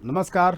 नमस्कार।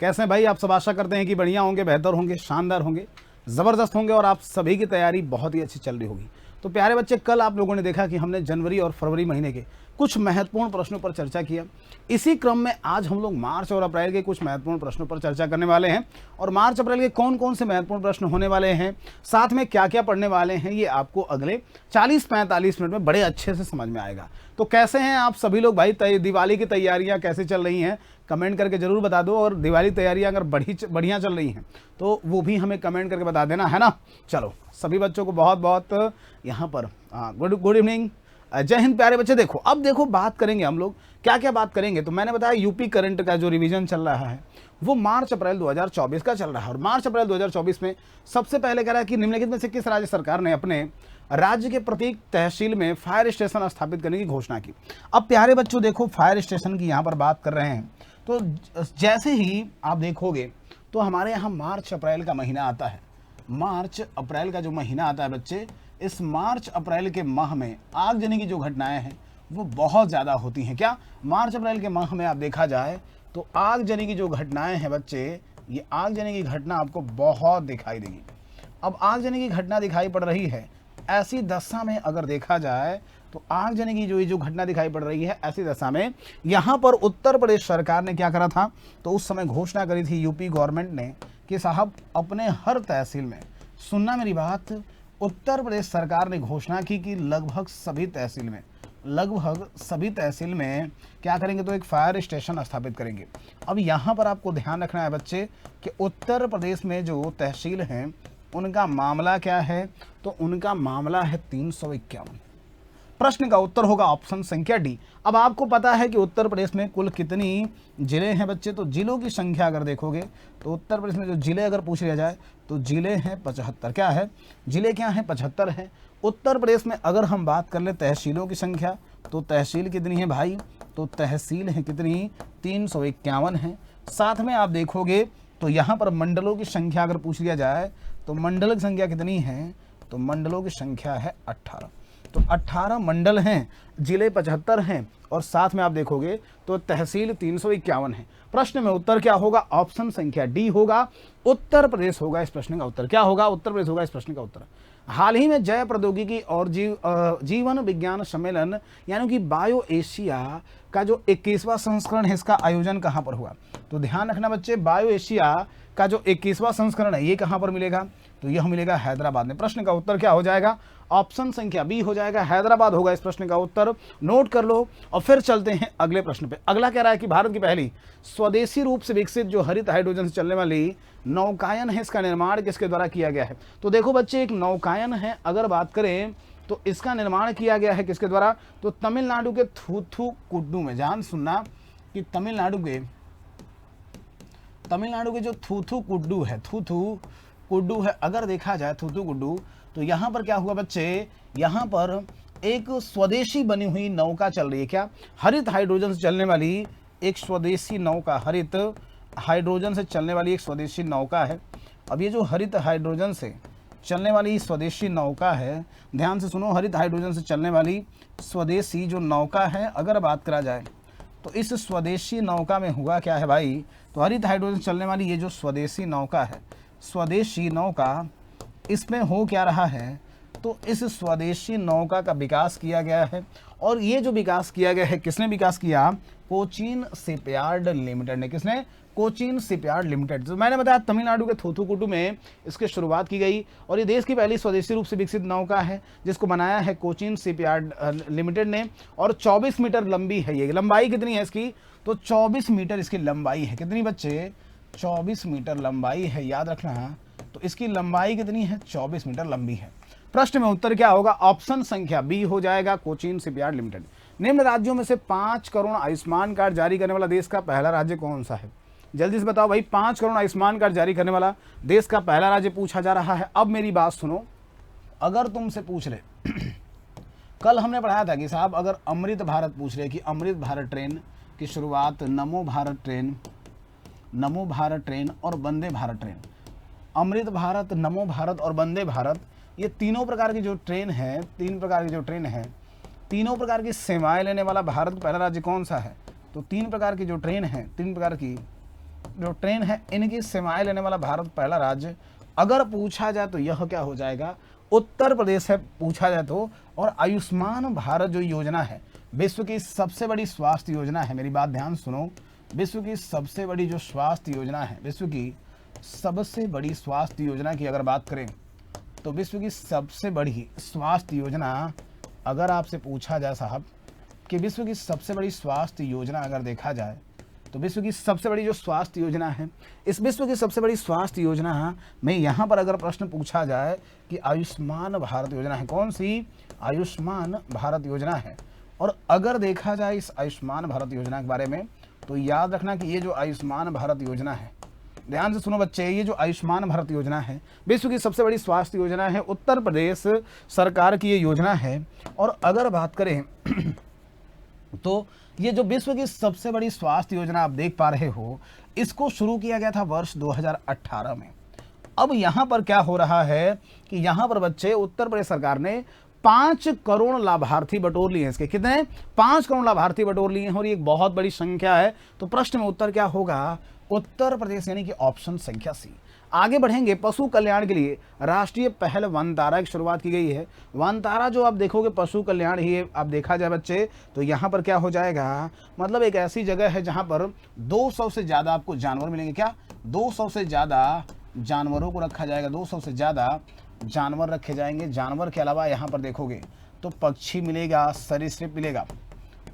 कैसे हैं भाई आप सब? आशा करते हैं कि बढ़िया होंगे, बेहतर होंगे, शानदार होंगे, ज़बरदस्त होंगे और आप सभी की तैयारी बहुत ही अच्छी चल रही होगी। तो प्यारे बच्चे, कल आप लोगों ने देखा कि हमने जनवरी और फरवरी महीने के कुछ महत्वपूर्ण प्रश्नों पर चर्चा किया। इसी क्रम में आज हम लोग मार्च और अप्रैल के कुछ महत्वपूर्ण प्रश्नों पर चर्चा करने वाले हैं। और मार्च अप्रैल के कौन कौन से महत्वपूर्ण प्रश्न होने वाले हैं, साथ में क्या क्या पढ़ने वाले हैं, ये आपको अगले 40-45 मिनट में बड़े अच्छे से समझ में आएगा। तो कैसे हैं आप सभी लोग भाई? दिवाली की तैयारियां कैसे चल रही हैं, कमेंट करके ज़रूर बता दो। और दिवाली तैयारियां अगर बढ़िया चल रही हैं तो वो भी हमें कमेंट करके बता देना, है ना। चलो, सभी बच्चों को बहुत बहुत यहाँ पर गुड इवनिंग, जय हिंद। प्यारे बच्चे, देखो अब देखो बात करेंगे हम लोग, क्या क्या बात करेंगे। तो मैंने बताया यूपी करंट का जो रिवीजन चल रहा है वो मार्च अप्रैल 2024 का चल रहा है। और मार्च अप्रैल 2024 में सबसे पहले कह रहा है कि निम्नलिखित में से किस राज्य सरकार ने अपने राज्य के प्रत्येक तहसील में फायर स्टेशन स्थापित करने की घोषणा की। अब प्यारे बच्चों देखो, फायर स्टेशन की यहाँ पर बात कर रहे हैं तो जैसे ही आप देखोगे तो हमारे यहाँ मार्च अप्रैल का महीना आता है। मार्च अप्रैल का जो महीना आता है बच्चे, इस मार्च अप्रैल के माह में आगजनी की जो घटनाएं हैं वो बहुत ज़्यादा होती हैं। क्या मार्च अप्रैल के माह में आप देखा जाए तो आगजनी की जो घटनाएं हैं बच्चे, ये आगजनी की घटना आपको बहुत दिखाई देगी। अब आगजनी की घटना दिखाई पड़ रही है, ऐसी दशा में अगर देखा जाए तो आगजनी की जो घटना दिखाई पड़ रही है, ऐसी दशा में यहाँ पर उत्तर प्रदेश सरकार ने क्या करा था, तो उस समय घोषणा करी थी यूपी गवर्नमेंट ने कि साहब अपने हर तहसील में, सुनना मेरी बात, उत्तर प्रदेश सरकार ने घोषणा की कि लगभग सभी तहसील में क्या करेंगे, तो एक फायर स्टेशन स्थापित करेंगे। अब यहाँ पर आपको ध्यान रखना है बच्चे कि उत्तर प्रदेश में जो तहसील हैं उनका मामला क्या है, तो उनका मामला है 351। प्रश्न का उत्तर होगा ऑप्शन संख्या डी। अब आपको पता है कि उत्तर प्रदेश में कुल कितनी जिले हैं बच्चे, तो जिलों की संख्या अगर देखोगे तो उत्तर प्रदेश में जो जिले अगर पूछ लिया जाए तो जिले हैं 75। क्या है? जिले क्या हैं? 75 हैं। उत्तर प्रदेश में अगर हम बात कर ले तहसीलों की संख्या, तो तहसील कितनी है भाई, तो तहसील है कितनी, 351 है। साथ में आप देखोगे तो यहाँ पर मंडलों की संख्या अगर पूछ लिया जाए तो मंडल की संख्या कितनी है, तो मंडलों की संख्या है 18। तो 18 मंडल हैं, जिले 75 हैं और साथ में आप देखोगे तो तहसील 351 है। प्रश्न में उत्तर क्या होगा? ऑप्शन संख्या डी होगा, उत्तर प्रदेश होगा इस प्रश्न का उत्तर। क्या होगा? उत्तर प्रदेश होगा इस प्रश्न का उत्तर। हाल ही में जय प्रौद्योगिकी और जीवन विज्ञान सम्मेलन यानी कि बायो एशिया का जो 21वां संस्करण है, इसका आयोजन कहाँ पर हुआ? तो ध्यान रखना बच्चे, बायो एशिया का जो 21वां संस्करण है ये कहाँ पर मिलेगा, तो यह मिलेगा हैदराबाद में। प्रश्न का उत्तर क्या हो जाएगा? ऑप्शन संख्या बी हो जाएगा, हैदराबाद होगा इस प्रश्न का उत्तर। नोट कर लो और फिर चलते हैं अगले प्रश्न पे। अगला कह रहा है कि भारत की पहली स्वदेशी रूप से विकसित जो हरित हाइड्रोजन से चलने वाली नौकायन है, इसका निर्माण किसके द्वारा किया गया है? तो देखो बच्चे, एक नौकायन है, अगर बात करें तो इसका निर्माण किया गया है किसके द्वारा, तो तमिलनाडु के थूथुकुड्डू में। ध्यान सुनना कि तमिलनाडु के जो थूथुकुड्डू है, अगर देखा जाए थूथुकुड्डू, तो यहाँ पर क्या हुआ बच्चे, यहाँ पर एक स्वदेशी बनी हुई नौका चल रही है। क्या? हरित हाइड्रोजन से चलने वाली एक स्वदेशी नौका, हरित हाइड्रोजन से चलने वाली एक स्वदेशी नौका है। अब ये जो हरित हाइड्रोजन से चलने वाली स्वदेशी नौका है, ध्यान से सुनो, हरित हाइड्रोजन से चलने वाली स्वदेशी जो नौका है, अगर बात करा जाए तो इस स्वदेशी नौका में हुआ क्या है भाई, तो हरित हाइड्रोजन चलने वाली ये जो स्वदेशी नौका है, स्वदेशी नौका, इसमें हो क्या रहा है, तो इस स्वदेशी नौका का विकास किया गया है। और ये जो विकास किया गया है, किसने विकास किया? कोचीन शिपयार्ड लिमिटेड ने। किसने? Cochin shipyard limited. तो मैंने बताया तमिलनाडु के थूथुकुडी में इसकी शुरुआत की गई और ये देश की पहली स्वदेशी रूप से विकसित नौका है जिसको बनाया है कोचीन शिपयार्ड लिमिटेड ने। और 24 मीटर लंबी है ये। लंबाई कितनी है इसकी? तो 24 मीटर इसकी लंबाई है। कितनी बच्चे? 24 मीटर लंबाई है, याद रखना। तो इसकी लंबाई कितनी है? 24 मीटर लंबी है। प्रश्न में उत्तर क्या होगा? ऑप्शन संख्या बी हो जाएगा, कोचीन शिपयार्ड लिमिटेड। निम्न राज्यों में से 5 करोड़ आयुष्मान कार्ड जारी करने वाला देश का पहला राज्य कौन सा है? जल्दी से बताओ भाई, 5 करोड़ आयुष्मान कार्ड जारी करने वाला देश का पहला राज्य पूछा जा रहा है। अब मेरी बात सुनो, अगर तुमसे पूछ ले कल हमने पढ़ाया था कि साहब अगर अमृत भारत पूछ ले कि अमृत भारत ट्रेन की शुरुआत नमो भारत ट्रेन और वंदे भारत ट्रेन, अमृत भारत, नमो भारत और वंदे भारत, ये तीनों प्रकार की जो ट्रेन है, तीनों प्रकार की सेवाएं लेने वाला भारत का पहला राज्य कौन सा है? तो 3 प्रकार की जो ट्रेन है, 3 प्रकार की जो ट्रेन है, इनकी सेवाएं लेने वाला भारत पहला राज्य अगर पूछा जाए तो यह क्या हो जाएगा, उत्तर प्रदेश है पूछा जाए तो। और आयुष्मान भारत जो योजना है, विश्व की सबसे बड़ी स्वास्थ्य योजना है, मेरी बात ध्यान सुनो, विश्व की सबसे बड़ी जो स्वास्थ्य योजना है, विश्व की सबसे बड़ी स्वास्थ्य योजना की अगर बात करें तो विश्व की सबसे बड़ी स्वास्थ्य योजना अगर आपसे पूछा जाए साहब कि विश्व की सबसे बड़ी स्वास्थ्य योजना अगर देखा जाए तो विश्व की सबसे बड़ी जो स्वास्थ्य योजना है, इस विश्व की सबसे बड़ी स्वास्थ्य योजना में यहाँ पर अगर प्रश्न पूछा जाए कि आयुष्मान भारत योजना है, कौन सी, आयुष्मान भारत योजना है। और अगर देखा जाए इस आयुष्मान भारत योजना के बारे में तो याद रखना कि ये जो आयुष्मान भारत योजना है, ध्यान से सुनो बच्चे, ये जो आयुष्मान भारत योजना है विश्व की सबसे बड़ी स्वास्थ्य योजना है, उत्तर प्रदेश सरकार की ये योजना है। और अगर बात करें तो ये जो विश्व की सबसे बड़ी स्वास्थ्य योजना आप देख पा रहे हो, इसको शुरू किया गया था वर्ष 2018 में। अब यहाँ पर क्या हो रहा है कि यहाँ पर बच्चे उत्तर प्रदेश सरकार ने 5 करोड़ लाभार्थी बटोर लिए हैं। इसके कितने, 5 करोड़ लाभार्थी बटोर लिए हैं और ये एक बहुत बड़ी संख्या है। तो प्रश्न में उत्तर क्या होगा, उत्तर प्रदेश, यानी कि ऑप्शन संख्या सी। आगे बढ़ेंगे, पशु कल्याण के लिए राष्ट्रीय पहल वनतारा की शुरुआत की गई है। वनतारा जो आप देखोगे पशु कल्याण ही आप देखा जाए बच्चे तो यहाँ पर क्या हो जाएगा, मतलब एक ऐसी जगह है जहाँ पर 200 से ज़्यादा आपको जानवर मिलेंगे। क्या, 200 से ज़्यादा जानवरों को रखा जाएगा, 200 से ज़्यादा जानवर रखे जाएंगे। जानवर के अलावा यहाँ पर देखोगे तो पक्षी मिलेगा, सरीसृप मिलेगा,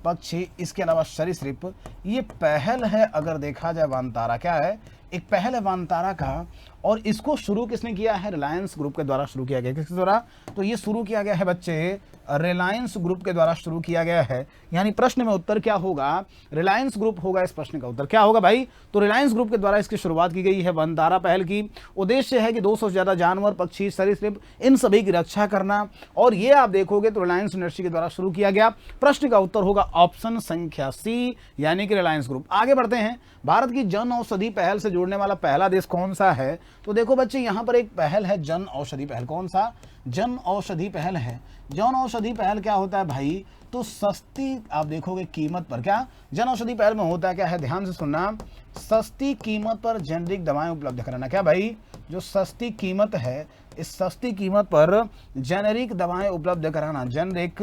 पक्षी, इसके अलावा सरीसृप। ये पहल है अगर देखा जाए वनतारा, क्या है, एक पहल है वनतारा का। और इसको शुरू किसने किया है, रिलायंस ग्रुप के द्वारा शुरू किया गया। किसके द्वारा, तो ये शुरू किया गया है बच्चे रिलायंस ग्रुप के द्वारा शुरू किया गया है। यानी प्रश्न में उत्तर क्या होगा, रिलायंस ग्रुप होगा। इस प्रश्न का उत्तर क्या होगा भाई, तो रिलायंस ग्रुप के द्वारा इसकी शुरुआत की गई है वनतारा पहल की। उद्देश्य है कि 200 से ज़्यादा जानवर, पक्षी, सरीसृप, इन सभी की रक्षा करना। और ये आप देखोगे तो रिलायंस इंडस्ट्री के द्वारा शुरू किया गया। प्रश्न का उत्तर होगा ऑप्शन संख्या सी, यानी कि रिलायंस ग्रुप। आगे बढ़ते हैं, भारत की जन औषधि पहल से जुड़ने वाला पहला देश कौन सा है। तो देखो बच्चे यहाँ पर एक पहल है जन औषधि पहल। कौन सा, जन औषधि पहल है। जन औषधि पहल क्या होता है भाई, तो सस्ती आप देखोगे कीमत पर, क्या जन औषधि पहल में होता है क्या है, ध्यान से सुनना, सस्ती कीमत पर जेनरिक दवाएं उपलब्ध कराना। क्या भाई, जो सस्ती कीमत है, इस सस्ती कीमत पर जेनरिक दवाएं उपलब्ध कराना। जेनरिक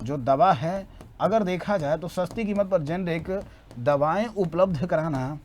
जो दवा है अगर देखा जाए तो सस्ती कीमत पर जेनरिक दवाएं उपलब्ध कराना,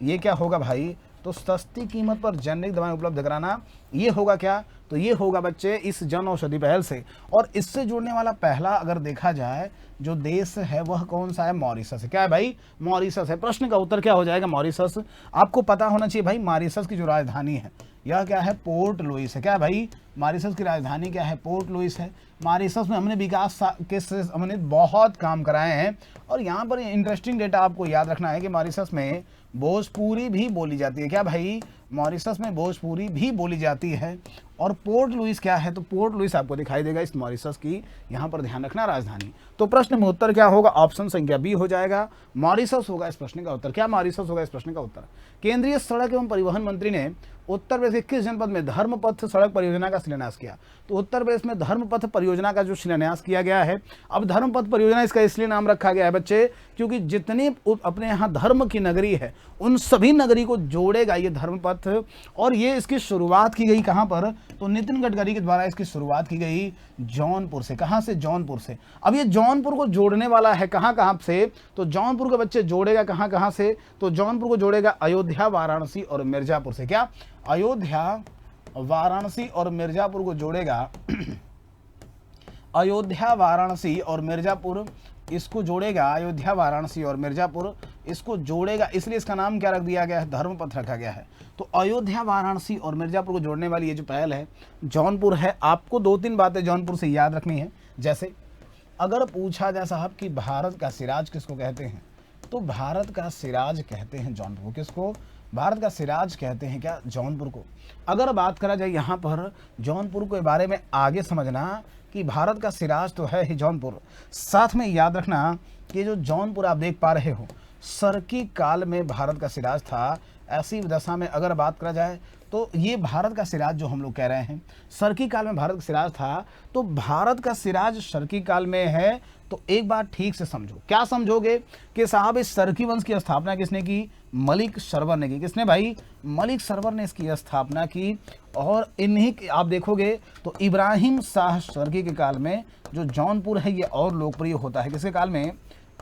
ये क्या होगा भाई, तो सस्ती कीमत पर जेनरिक दवाएं उपलब्ध कराना, ये होगा क्या, तो ये होगा बच्चे इस जन औषधि पहल से। और इससे जुड़ने वाला पहला अगर देखा जाए जो देश है वह कौन सा है, मॉरिशस है। क्या है भाई, मॉरिशस है। प्रश्न का उत्तर क्या हो जाएगा, मॉरिशस। आपको पता होना चाहिए भाई मॉरिशस की जो राजधानी है यह क्या है, पोर्ट लुइस है। क्या है भाई, मॉरिशस की राजधानी क्या है, पोर्ट लुइस है। मॉरिशस में हमने विकास के हमने बहुत काम कराए हैं। और यहाँ पर इंटरेस्टिंग डेटा आपको याद रखना है कि मॉरिशस में भोजपुरी भी बोली जाती है। क्या भाई, मॉरिशस में भोजपुरी भी बोली जाती है। और पोर्ट लुइस क्या है, तो पोर्ट लुइस आपको दिखाई देगा इस मॉरिशस की, यहाँ पर ध्यान रखना राजधानी। तो प्रश्न में उत्तर क्या होगा, ऑप्शन संख्या बी हो जाएगा, मॉरिशस होगा इस प्रश्न का उत्तर। क्या मॉरिशस होगा इस प्रश्न का उत्तर। केंद्रीय सड़क एवं परिवहन मंत्री ने उत्तर प्रदेश के किस जनपद में धर्मपथ सड़क परियोजना का शिलान्यास किया। तो उत्तर प्रदेश में धर्मपथ परियोजना का जो शिलान्यास किया गया है। अब धर्मपथ परियोजना इसका इसलिए नाम रखा गया है बच्चे क्योंकि जितनी अपने यहाँ धर्म की नगरी है उन सभी नगरी को जोड़ेगा ये धर्मपथ। और ये इसकी शुरुआत की गई कहाँ पर, तो नितिन गडकरी के द्वारा इसकी शुरुआत की गई जौनपुर से। कहाँ से, जौनपुर से। अब ये जौनपुर को जोड़ने वाला है कहाँ कहाँ से, तो जौनपुर के बच्चे जोड़ेगा कहाँ कहाँ से, तो जौनपुर को जोड़ेगा अयोध्या, वाराणसी और मिर्जापुर से। क्या, अयोध्या, वाराणसी और मिर्जापुर को जोड़ेगा अयोध्या, वाराणसी और मिर्जापुर इसको जोड़ेगा, अयोध्या, वाराणसी और मिर्जापुर इसको जोड़ेगा, इसलिए इसका नाम क्या रख दिया गया है, धर्मपथ रखा गया है। तो अयोध्या, वाराणसी और मिर्जापुर को जोड़ने वाली ये जो पहल है जौनपुर है। आपको 2-3 बातें जौनपुर से याद रखनी है। जैसे अगर पूछा जाए साहब कि भारत का सिराज किसको कहते हैं, तो भारत का सिराज कहते हैं जौनपुर को। किसको, भारत का सिराज कहते हैं क्या, जौनपुर को। अगर बात करा जाए यहाँ पर जौनपुर के बारे में आगे समझना कि भारत का सिराज तो है ही जौनपुर। साथ में याद रखना कि जो जौनपुर आप देख पा रहे हो सरकी काल में भारत का सिराज था। ऐसी दशा में अगर बात करा जाए तो ये भारत का सिराज जो हम लोग कह रहे हैं सरकी काल में भारत का सिराज था। तो भारत का सिराज सरकी काल में है तो एक बात ठीक से समझो, क्या समझोगे कि साहब इस सरकी वंश की स्थापना किसने की? मलिक सरवर ने की। किसने भाई? मलिक सरवर ने इसकी स्थापना की। और इन्हीं आप देखोगे तो इब्राहिम शाह सरकी के काल में जो जौनपुर है ये और लोकप्रिय होता है। किसके काल में?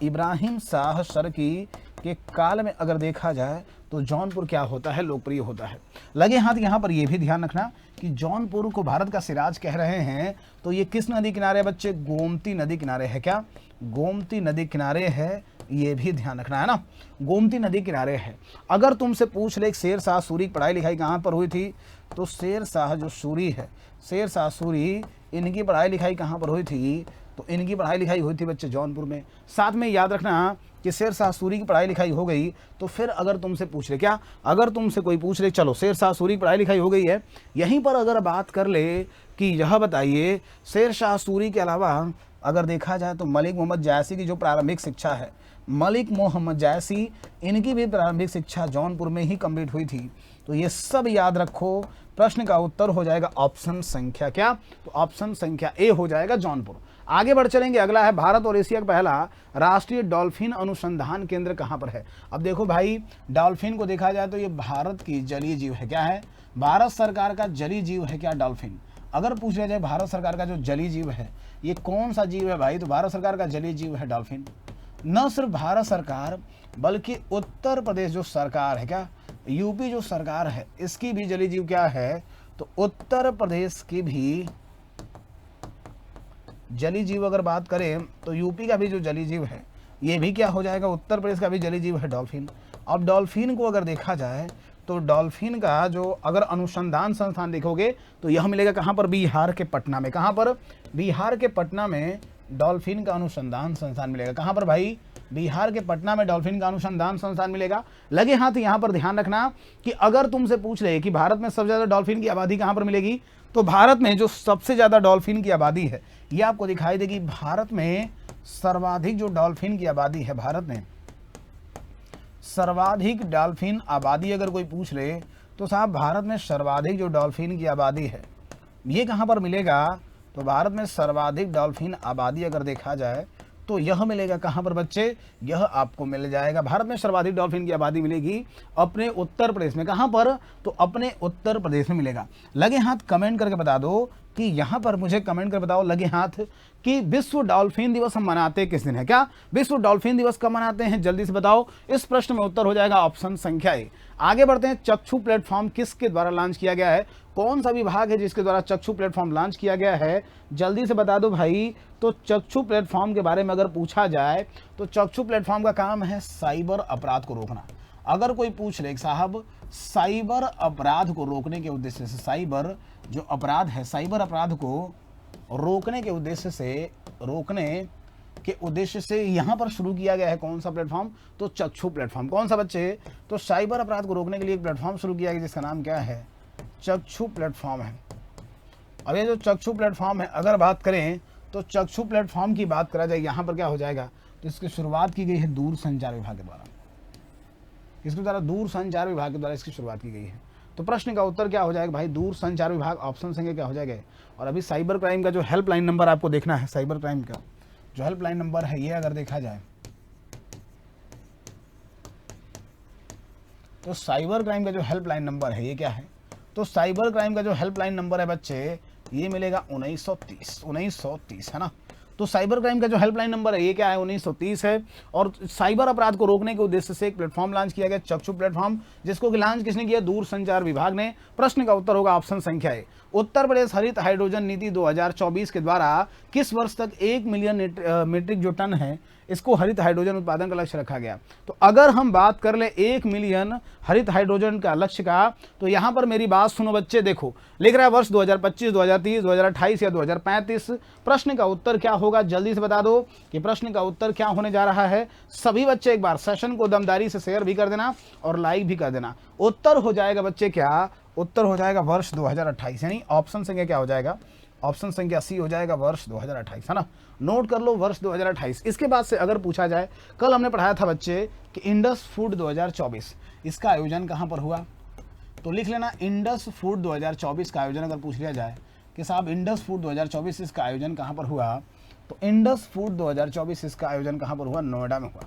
इब्राहिम शाह सरकी के काल में अगर देखा जाए तो जौनपुर क्या होता है? लोकप्रिय होता है। लगे हाथ यहाँ पर यह भी ध्यान रखना कि जौनपुर को भारत का सिराज कह रहे हैं तो ये किस नदी किनारे बच्चे? गोमती नदी किनारे है। क्या? गोमती नदी किनारे है, ये भी ध्यान रखना है ना, गोमती नदी किनारे है। अगर तुमसे पूछ ले शेर शाह सूरी की पढ़ाई लिखाई कहाँ पर हुई थी, तो शेर शाह जो सूरी है, शेर शाह सूरी, इनकी पढ़ाई लिखाई कहाँ पर हुई थी? तो इनकी पढ़ाई लिखाई हुई थी बच्चे जौनपुर में। साथ में याद रखना कि शेर शाह सूरी की पढ़ाई लिखाई हो गई तो फिर अगर तुमसे पूछ ले, क्या अगर तुमसे कोई पूछ ले, चलो शेर शाह सूरी की पढ़ाई लिखाई हो गई है, यहीं पर अगर बात कर ले कि यह बताइए शेर शाह सूरी के अलावा अगर देखा जाए तो मलिक मोहम्मद जायसी की जो प्रारंभिक शिक्षा है, मलिक मोहम्मद जायसी, इनकी भी प्रारंभिक शिक्षा जौनपुर में ही कंप्लीट हुई थी। तो ये सब याद रखो। प्रश्न का उत्तर हो जाएगा ऑप्शन संख्या क्या? तो ऑप्शन संख्या ए हो जाएगा जौनपुर। आगे बढ़ चलेंगे। अगला है भारत और एशिया का पहला राष्ट्रीय डॉल्फिन अनुसंधान केंद्र कहाँ पर है? अब देखो भाई, डॉल्फिन को देखा जाए तो ये भारत की जलीय जीव है। क्या है? भारत सरकार का जलीय जीव है। क्या? डॉल्फिन। अगर पूछ लिया जाए भारत सरकार का जो जलीय जीव है ये कौन सा जीव है भाई, तो भारत सरकार का जलीय जीव है डॉल्फिन। न सिर्फ भारत सरकार बल्कि उत्तर प्रदेश जो सरकार है, क्या यूपी जो सरकार है, इसकी भी जलीय जीव क्या है? तो उत्तर प्रदेश की भी जलीय जीव अगर बात करें तो यूपी का भी जो जलीय जीव है ये भी क्या हो जाएगा? उत्तर प्रदेश का भी जलीय जीव है डॉल्फिन। अब डॉल्फिन को अगर देखा जाए तो डॉल्फिन का जो अगर अनुसंधान संस्थान देखोगे तो यह मिलेगा कहाँ पर? बिहार के पटना में। कहाँ पर? बिहार के पटना में डॉल्फिन का अनुसंधान संस्थान मिलेगा। कहाँ पर भाई? बिहार के पटना में डॉल्फिन का अनुसंधान संस्थान मिलेगा। लगे हाथ यहाँ पर ध्यान रखना कि अगर तुमसे पूछ ले कि भारत में सबसे ज़्यादा डॉल्फिन की आबादी कहाँ पर मिलेगी, तो भारत में जो सबसे ज़्यादा डॉल्फिन की आबादी है ये आपको दिखाई देगी। भारत में सर्वाधिक जो डॉल्फिन की आबादी है, भारत में सर्वाधिक डॉल्फिन आबादी अगर कोई पूछ ले तो साहब भारत में सर्वाधिक जो डॉल्फिन की आबादी है ये कहाँ पर मिलेगा? तो भारत में सर्वाधिक डॉल्फिन आबादी अगर देखा जाए तो यह मिलेगा कहाँ पर बच्चे? यह आपको मिल जाएगा, भारत में सर्वाधिक डॉल्फिन की आबादी मिलेगी अपने उत्तर प्रदेश में। कहाँ पर? तो अपने उत्तर प्रदेश में मिलेगा। लगे हाथ कमेंट करके बता दो कि यहाँ पर मुझे कमेंट कर बताओ लगे हाथ कि विश्व डॉल्फिन दिवस हम मनाते किस दिन है? क्या विश्व डॉल्फिन दिवस कब मनाते हैं? जल्दी से बताओ। इस प्रश्न में उत्तर हो जाएगा ऑप्शन संख्या ए। आगे बढ़ते हैं। चक्षु प्लेटफॉर्म किसके द्वारा लॉन्च किया गया है? कौन सा विभाग है जिसके द्वारा चक्षु प्लेटफॉर्म लॉन्च किया गया है? जल्दी से बता दो भाई। तो चक्षु प्लेटफॉर्म के बारे में अगर पूछा जाए तो चक्षु प्लेटफॉर्म का काम है साइबर अपराध को रोकना। अगर कोई पूछ ले साहब साइबर अपराध को रोकने के उद्देश्य से, साइबर जो अपराध है, साइबर अपराध को रोकने के उद्देश्य से यहाँ पर शुरू किया गया है कौन सा प्लेटफॉर्म? तो चक्षु प्लेटफॉर्म। कौन सा बच्चे? तो साइबर अपराध को रोकने के लिए एक प्लेटफॉर्म शुरू किया गया जिसका नाम क्या है? चक्षु प्लेटफॉर्म है। अब ये जो चक्षु प्लेटफॉर्म है अगर बात करें तो चक्षु प्लेटफॉर्म की बात करा जाए यहाँ पर क्या हो जाएगा? तो इसकी शुरुआत की गई है दूरसंचार विभाग के द्वारा। इसके द्वारा दूरसंचार विभाग के द्वारा इसकी शुरुआत की गई है। तो प्रश्न का उत्तर क्या हो जाएगा भाई? दूरसंचार विभाग। ऑप्शन संख्या क्या हो जाएगा? और अभी साइबर क्राइम का जो हेल्पलाइन नंबर आपको देखना है, साइबर क्राइम का जो हेल्पलाइन नंबर है ये अगर देखा जाए तो साइबर क्राइम का जो हेल्पलाइन नंबर है ये क्या है? तो साइबर क्राइम का जो हेल्पलाइन नंबर है बच्चे ये मिलेगा 1930 है ना। तो साइबर क्राइम का जो हेल्पलाइन नंबर है ये क्या है? 1930 है। और साइबर अपराध को रोकने के उद्देश्य से एक प्लेटफॉर्म लॉन्च किया गया, चक्षु प्लेटफॉर्म, जिसको कि लॉन्च किसने किया? दूरसंचार विभाग ने। प्रश्न का उत्तर होगा ऑप्शन संख्या ए। उत्तर प्रदेश हरित हाइड्रोजन नीति 2024 के द्वारा किस वर्ष तक 1 मिलियन मीट्रिक जो टन है इसको हरित हाइड्रोजन उत्पादन का लक्ष्य रखा गया? तो अगर हम बात कर ले 1 मिलियन हरित हाइड्रोजन का लक्ष्य का, तो यहाँ पर मेरी बात सुनो बच्चे, देखो लिख रहा है वर्ष 2025, 2030, 2028 या 2035। प्रश्न का उत्तर क्या होगा? जल्दी से बता दो कि प्रश्न का उत्तर क्या होने जा रहा है। सभी बच्चे एक बार सेशन को दमदारी से शेयर भी कर देना और लाइक भी कर देना। उत्तर हो जाएगा बच्चे क्या? उत्तर हो जाएगा वर्ष 2028, यानी ऑप्शन संख्या क्या हो जाएगा? ऑप्शन संख्या सी हो जाएगा वर्ष 2028, है ना। नोट कर लो वर्ष 2028। इसके बाद से अगर पूछा जाए, कल हमने पढ़ाया था बच्चे कि इंडस फूड 2024 इसका आयोजन कहाँ पर हुआ? तो लिख लेना इंडस फूड 2024 का आयोजन अगर पूछ लिया जाए कि साहब इंडस फूड 2024 इसका आयोजन कहाँ पर हुआ, तो इंडस फूड 2024 इसका आयोजन कहाँ पर हुआ? नोएडा में हुआ।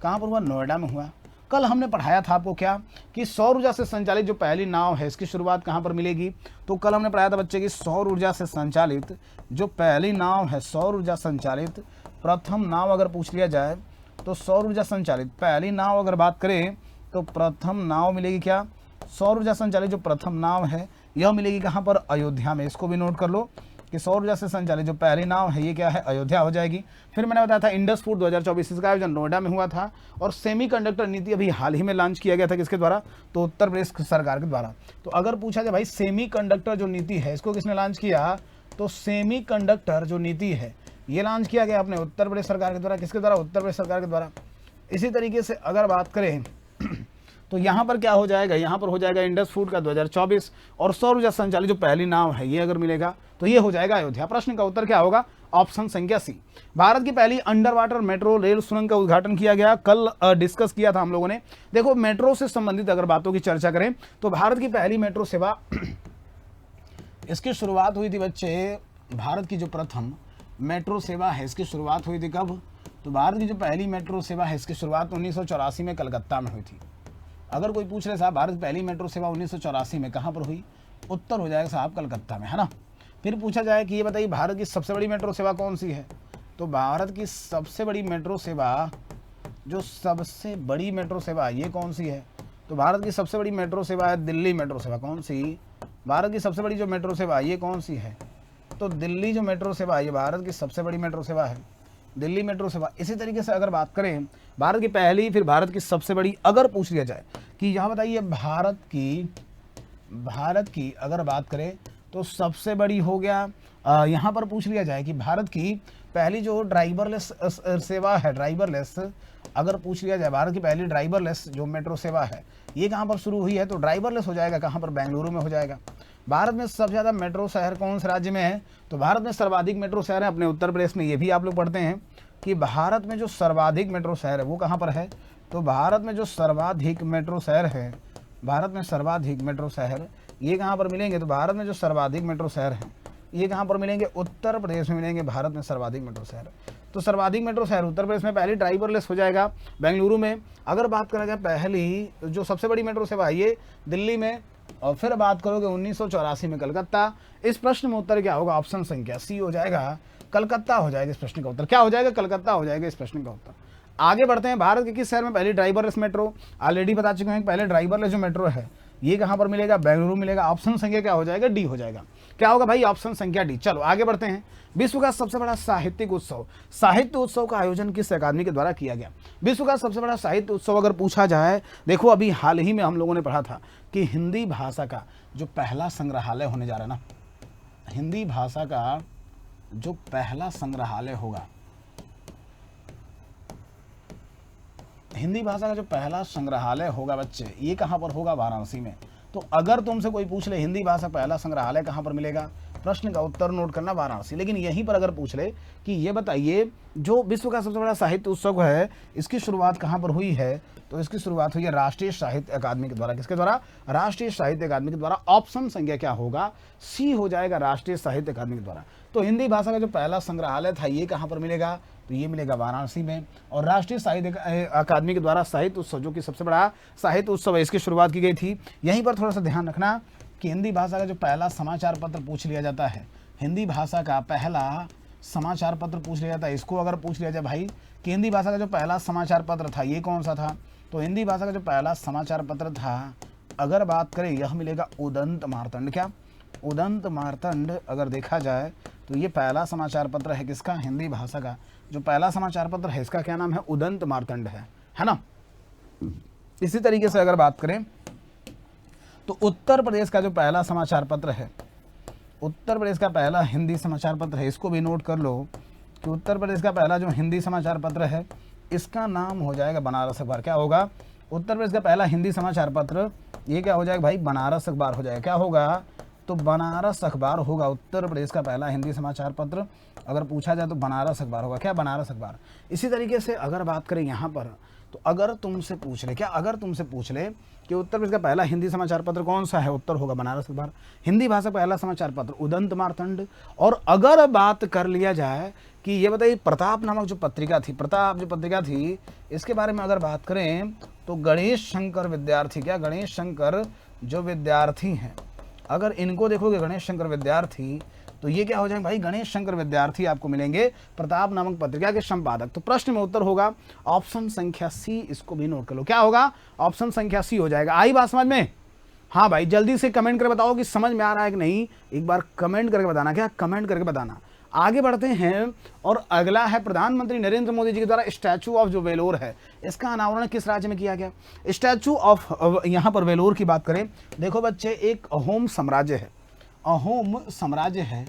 कहाँ पर हुआ? नोएडा में हुआ। कल हमने पढ़ाया था आपको क्या कि सौर ऊर्जा से संचालित जो पहली नाव है इसकी शुरुआत कहाँ पर मिलेगी? तो कल हमने पढ़ाया था बच्चे की सौर ऊर्जा से संचालित जो पहली नाव है, सौर ऊर्जा संचालित प्रथम नाव अगर पूछ लिया जाए तो सौर ऊर्जा संचालित पहली नाव अगर बात करें तो प्रथम नाव मिलेगी क्या? सौर ऊर्जा संचालित जो प्रथम नाव है यह मिलेगी कहाँ पर? अयोध्या में। इसको भी नोट कर लो कि सौर ऊर्जा से संचालित जो पहली नाव है ये क्या है? अयोध्या हो जाएगी। फिर मैंने बताया था इंडस फूड 2024 इसका आयोजन नोएडा में हुआ था और सेमीकंडक्टर नीति अभी हाल ही में लॉन्च किया गया था किसके द्वारा? तो उत्तर प्रदेश सरकार के द्वारा। तो अगर पूछा जाए भाई सेमीकंडक्टर जो नीति है इसको किसने लॉन्च किया? तो सेमीकंडक्टर जो नीति है ये लॉन्च किया गया अपने उत्तर प्रदेश सरकार के द्वारा। किसके द्वारा? उत्तर प्रदेश सरकार के द्वारा। इसी तरीके से अगर बात करें तो यहाँ पर क्या हो जाएगा? यहाँ पर हो जाएगा इंडस फूड का 2024 और सौर ऊर्जा संचालित जो पहली नाव है ये अगर मिलेगा तो ये हो जाएगा अयोध्या। प्रश्न का उत्तर क्या होगा? ऑप्शन संख्या सी। भारत की पहली अंडर वाटर मेट्रो रेल सुरंग का उद्घाटन किया गया। कल डिस्कस किया था हम लोगों ने। देखो मेट्रो से संबंधित अगर बातों की चर्चा करें तो भारत की पहली मेट्रो सेवा इसकी शुरुआत हुई थी बच्चे, भारत की जो प्रथम मेट्रो सेवा है इसकी शुरुआत हुई थी कब? तो भारत की जो पहली मेट्रो सेवा है इसकी शुरुआत 1984 में कलकत्ता में हुई थी। अगर कोई पूछ रहे साहब भारत पहली मेट्रो सेवा 1984 में कहाँ पर हुई? उत्तर हो जाएगा साहब कलकत्ता में, है ना। फिर पूछा जाए कि ये बताइए भारत की सबसे बड़ी मेट्रो सेवा कौन सी है? तो भारत की सबसे बड़ी मेट्रो सेवा, जो सबसे बड़ी मेट्रो सेवा ये कौन सी है? तो भारत की सबसे बड़ी मेट्रो सेवा है दिल्ली मेट्रो सेवा। कौन सी? भारत की सबसे बड़ी जो मेट्रो सेवा ये कौन सी है? तो दिल्ली जो मेट्रो सेवा ये भारत की सबसे बड़ी मेट्रो सेवा है, दिल्ली मेट्रो सेवा। इसी तरीके से अगर बात करें भारत की पहली फिर भारत की सबसे बड़ी अगर पूछ लिया जाए कि यहाँ बताइए भारत की अगर बात करें तो सबसे बड़ी हो गया, यहाँ पर पूछ लिया जाए कि भारत की पहली जो ड्राइवरलेस सेवा है, ड्राइवरलेस अगर पूछ लिया जाए भारत की पहली ड्राइवरलेस जो मेट्रो सेवा है ये कहाँ पर शुरू हुई है? तो ड्राइवरलेस हो जाएगा कहाँ पर? बेंगलुरु में हो जाएगा। भारत में सबसे ज़्यादा मेट्रो शहर कौन से राज्य में है? तो भारत में सर्वाधिक मेट्रो शहर है अपने उत्तर प्रदेश में। ये भी आप लोग पढ़ते हैं कि भारत में जो सर्वाधिक मेट्रो शहर है वो कहाँ पर है? तो भारत में जो सर्वाधिक मेट्रो शहर है, भारत में सर्वाधिक मेट्रो शहर ये कहाँ पर मिलेंगे? तो भारत में जो सर्वाधिक मेट्रो शहर हैं ये कहाँ पर मिलेंगे? उत्तर प्रदेश में मिलेंगे। भारत में सर्वाधिक मेट्रो शहर, तो सर्वाधिक मेट्रो शहर उत्तर प्रदेश में पहली ड्राइवरलेस हो जाएगा बेंगलुरु में। अगर बात करा जाए पहली जो सबसे बड़ी मेट्रो सेवा है ये दिल्ली में, और फिर बात करोगे 1984 में कलकत्ता। इस प्रश्न में उत्तर क्या होगा? ऑप्शन संख्या सी हो जाएगा, कलकत्ता हो जाएगा। इस प्रश्न का उत्तर क्या हो जाएगा? कलकत्ता हो जाएगा इस प्रश्न का उत्तर। आगे बढ़ते हैं। भारत के किस शहर में पहली ड्राइवरलेस मेट्रो? ऑलरेडी बता चुके हैं पहले ड्राइवरलेस जो मेट्रो है ये कहाँ पर मिलेगा? बेंगलुरु मिलेगा। ऑप्शन संख्या क्या हो जाएगा? डी हो जाएगा। क्या होगा भाई? ऑप्शन संख्या डी। चलो आगे बढ़ते हैं। विश्व का सबसे बड़ा साहित्यिक उत्सव, साहित्य उत्सव का आयोजन किस अकादमी के द्वारा किया गया? विश्व का सबसे बड़ा साहित्य उत्सव अगर पूछा जाए, देखो अभी हाल ही में हम लोगों ने पढ़ा था कि हिंदी भाषा का जो पहला संग्रहालय होने जा रहा है ना, हिंदी भाषा का जो पहला संग्रहालय होगा, हिंदी भाषा का जो पहला संग्रहालय होगा बच्चे ये कहाँ पर होगा? वाराणसी में। तो अगर तुमसे कोई पूछ ले हिंदी भाषा पहला संग्रहालय कहाँ पर मिलेगा, प्रश्न का उत्तर नोट करना वाराणसी। लेकिन यहीं पर अगर पूछ ले कि ये बताइए जो विश्व का सबसे बड़ा साहित्य उत्सव है इसकी शुरुआत कहाँ पर हुई है, तो इसकी शुरुआत हुई है राष्ट्रीय साहित्य अकादमी के द्वारा। किसके द्वारा? राष्ट्रीय साहित्य अकादमी के द्वारा। ऑप्शन संख्या क्या होगा? सी हो जाएगा, राष्ट्रीय साहित्य अकादमी के द्वारा। तो हिंदी भाषा का जो पहला संग्रहालय था ये कहाँ पर मिलेगा? तो ये मिलेगा वाराणसी में। और राष्ट्रीय साहित्य अकादमी के द्वारा साहित्य उत्सव जो कि सबसे बड़ा साहित्य उत्सव है इसकी शुरुआत की गई थी। यहीं पर थोड़ा सा ध्यान रखना कि हिंदी भाषा का जो पहला समाचार पत्र पूछ लिया जाता है, हिंदी भाषा का पहला समाचार पत्र पूछ लिया जाता है, इसको अगर पूछ लिया जाए भाई कि हिंदी भाषा का जो पहला समाचार पत्र था ये कौन सा था, तो हिंदी भाषा का जो पहला समाचार पत्र था अगर बात करें यह मिलेगा उदंत मार्तंड। क्या? उदंत मार्तंड अगर देखा जाए तो ये पहला समाचार पत्र है किसका? हिंदी भाषा का जो पहला समाचार पत्र है इसका क्या नाम है? उदंत मार्तंड है ना। इसी तरीके से अगर बात करें तो उत्तर प्रदेश का जो पहला समाचार पत्र है, उत्तर प्रदेश का पहला हिंदी समाचार पत्र है, इसको भी नोट कर लो कि उत्तर प्रदेश का पहला जो हिंदी समाचार पत्र है इसका नाम हो जाएगा बनारस अखबार। क्या होगा? उत्तर प्रदेश का पहला हिंदी समाचार पत्र ये क्या हो जाएगा भाई? बनारस अखबार हो जाएगा। क्या होगा? तो बनारस अखबार होगा उत्तर प्रदेश का पहला हिंदी समाचार पत्र। अगर पूछा जाए तो बनारस अखबार होगा। क्या? बनारस अखबार। इसी तरीके से अगर बात करें यहाँ पर, तो अगर तुमसे पूछ ले, क्या अगर तुमसे पूछ ले कि उत्तर प्रदेश का पहला हिंदी समाचार पत्र कौन सा है, उत्तर होगा बनारस अखबार। हिंदी भाषा का पहला समाचार पत्र उदंत मार्तंड। और अगर बात कर लिया जाए कि ये बताइए प्रताप नामक जो पत्रिका थी, प्रताप जो पत्रिका थी, इसके बारे में अगर बात करें तो गणेश शंकर विद्यार्थी, क्या गणेश शंकर जो विद्यार्थी हैं, अगर इनको देखोगे गणेश शंकर विद्यार्थी, तो ये क्या हो जाएंगे भाई, गणेश शंकर विद्यार्थी आपको मिलेंगे प्रताप नामक पत्रिका के संपादक। तो प्रश्न में उत्तर होगा ऑप्शन संख्या सी, इसको भी नोट कर लो। क्या होगा? ऑप्शन संख्या सी हो जाएगा। आई बात समझ में? हाँ भाई, जल्दी से कमेंट करके बताओ कि समझ में आ रहा है कि नहीं। एक बार कमेंट करके बताना, क्या कमेंट करके बताना। आगे बढ़ते हैं और अगला है प्रधानमंत्री नरेंद्र मोदी जी के द्वारा स्टैचू ऑफ जो वेलोर है, इसका अनावरण किस राज्य में किया गया? स्टैचू ऑफ यहाँ पर वेलोर की बात करें, देखो बच्चे, एक अहोम साम्राज्य है, अहोम साम्राज्य है।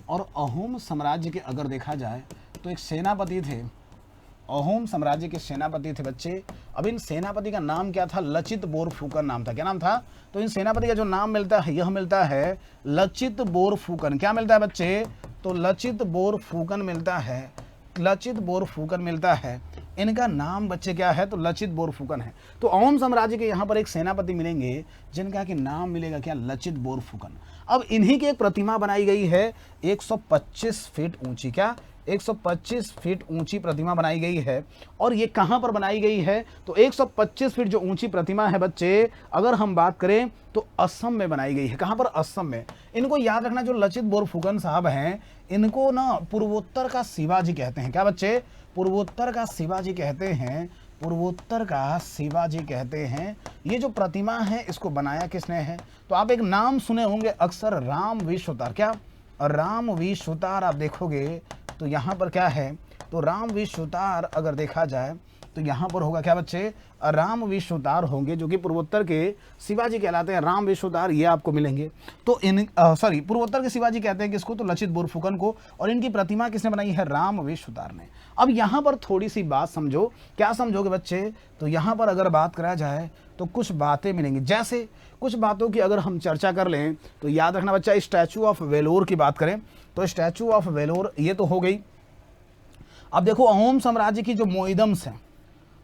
और अहोम साम्राज्य के अगर देखा जाए तो एक सेनापति थे, अहोम साम्राज्य के सेनापति थे बच्चे। अब इन सेनापति का नाम क्या था? लचित बोरफुकन नाम था। क्या नाम था? तो इन सेनापति का जो नाम मिलता है, यह मिलता है लचित बोरफुकन। क्या मिलता है बच्चे? तो लचित बोरफुकन मिलता है, लचित बोरफुकन मिलता है। इनका नाम बच्चे क्या है? तो लचित बोरफुकन है। तो अहोम साम्राज्य के यहाँ पर एक सेनापति मिलेंगे जिनका कि नाम मिलेगा क्या? लचित बोरफुकन। अब इन्हीं की एक प्रतिमा बनाई गई है 125 फीट ऊंची। क्या? 125 फीट ऊंची प्रतिमा बनाई गई है। और ये कहाँ पर बनाई गई है? तो 125 फीट जो ऊंची प्रतिमा है बच्चे, अगर हम बात करें तो असम में बनाई गई है। कहाँ पर? असम में। इनको याद रखना, जो लचित बोरफुकन साहब हैं, इनको ना पूर्वोत्तर का शिवाजी कहते हैं। क्या बच्चे? पूर्वोत्तर का शिवाजी कहते हैं, पूर्वोत्तर का शिवाजी कहते हैं। ये जो प्रतिमा है इसको बनाया किसने है? तो आप एक नाम सुने होंगे अक्सर, रामवी सुतार। क्या? रामवी सुतार। आप देखोगे तो यहाँ पर क्या है? तो रामवी सुतार अगर देखा जाए तो यहाँ पर होगा क्या बच्चे? रामवी सुतार होंगे, जो कि पूर्वोत्तर के शिवाजी कहलाते हैं। रामवी सुतार ये आपको मिलेंगे। तो इन पूर्वोत्तर के शिवाजी कहते हैं किसको? तो लचित बोरफुकन को। और इनकी प्रतिमा किसने बनाई है? रामवी सुतार ने। अब यहाँ पर थोड़ी सी बात समझो। क्या समझोगे बच्चे? तो यहाँ पर अगर बात करा जाए तो कुछ बातें मिलेंगी। जैसे कुछ बातों की अगर हम चर्चा कर लें तो याद रखना बच्चा, स्टैचू ऑफ वेलोर की बात करें तो स्टैचू ऑफ वेलोर ये तो हो गई। अब देखो अहोम साम्राज्य की जो मोइदम्स हैं,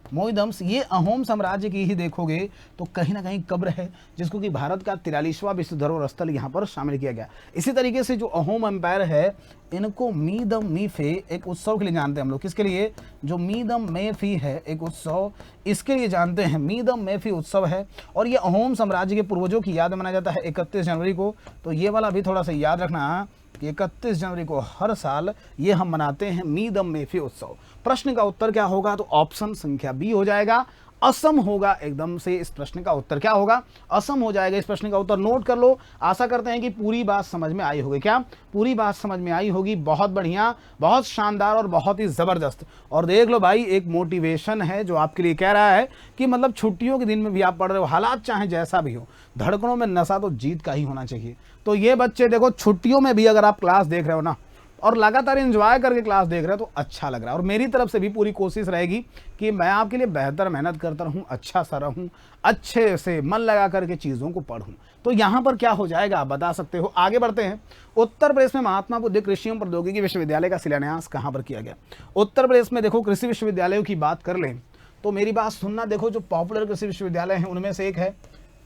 मोइदम्स, ये अहोम साम्राज्य की ही देखोगे तो कहीं ना कहीं कब्र है, जिसको कि भारत का 43वां विश्व धरोहर स्थल यहाँ पर शामिल किया गया। इसी तरीके से जो अहोम एम्पायर है, इनको मीदम मीफे एक उत्सव के लिए जानते हैं हम लोग। किसके लिए? जो मीदम मेफी है एक उत्सव, इसके लिए जानते हैं। मीदम मेफी उत्सव है और ये अहोम साम्राज्य के पूर्वजों की याद में मनाया जाता है 31 जनवरी को। तो ये वाला भी थोड़ा सा याद रखना कि 31 जनवरी को हर साल ये हम मनाते हैं मीदम मेफी उत्सव। प्रश्न का उत्तर क्या होगा? तो ऑप्शन संख्या बी हो जाएगा, असम होगा। एकदम से इस प्रश्न का उत्तर क्या होगा? असम हो जाएगा इस प्रश्न का उत्तर। नोट कर लो। आशा करते हैं कि पूरी बात समझ में आई होगी। क्या? पूरी बात समझ में आई होगी। बहुत बढ़िया, बहुत शानदार और बहुत ही ज़बरदस्त। और देख लो भाई, एक मोटिवेशन है जो आपके लिए कह रहा है कि मतलब छुट्टियों के दिन में भी आप पढ़ रहे हो, हालात चाहे जैसा भी हो, धड़कनों में नशा तो जीत का ही होना चाहिए। तो ये बच्चे देखो, छुट्टियों में भी अगर आप क्लास देख रहे हो ना और लगातार एंजॉय करके क्लास देख रहे हो तो अच्छा लग रहा है। और मेरी तरफ से भी पूरी कोशिश रहेगी कि मैं आपके लिए बेहतर मेहनत करता रहूं, अच्छा सा रहूं, अच्छे से मन लगा करके चीज़ों को पढ़ूं। तो यहाँ पर क्या हो जाएगा आप बता सकते हो। आगे बढ़ते हैं। उत्तर प्रदेश में महात्मा बुद्ध कृषि एवं प्रौद्योगिकी विश्वविद्यालय का शिलान्यास कहाँ पर किया गया? उत्तर प्रदेश में देखो, कृषि विश्वविद्यालयों की बात कर लें तो मेरी बात सुनना। देखो, जो पॉपुलर कृषि विश्वविद्यालय हैं उनमें से एक है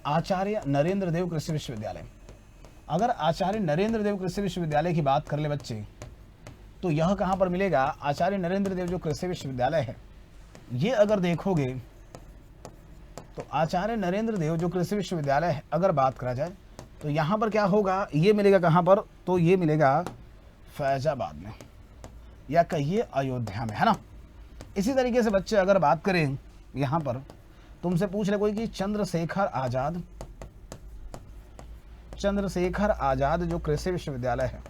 आचार्य नरेंद्र देव कृषि विश्वविद्यालय। अगर आचार्य नरेंद्र देव कृषि विश्वविद्यालय की बात कर ले बच्चे, तो यह कहाँ पर मिलेगा? आचार्य नरेंद्र देव जो कृषि विश्वविद्यालय है, ये अगर देखोगे तो आचार्य नरेंद्र देव जो कृषि विश्वविद्यालय है, अगर बात करा जाए तो यहाँ पर क्या होगा? ये मिलेगा कहाँ पर? तो ये मिलेगा फैजाबाद में, या कहिए अयोध्या में, है ना। इसी तरीके से बच्चे अगर बात करें यहाँ पर, तुमसे पूछ ले कोई कि चंद्रशेखर आजाद जो कृषि विश्वविद्यालय है,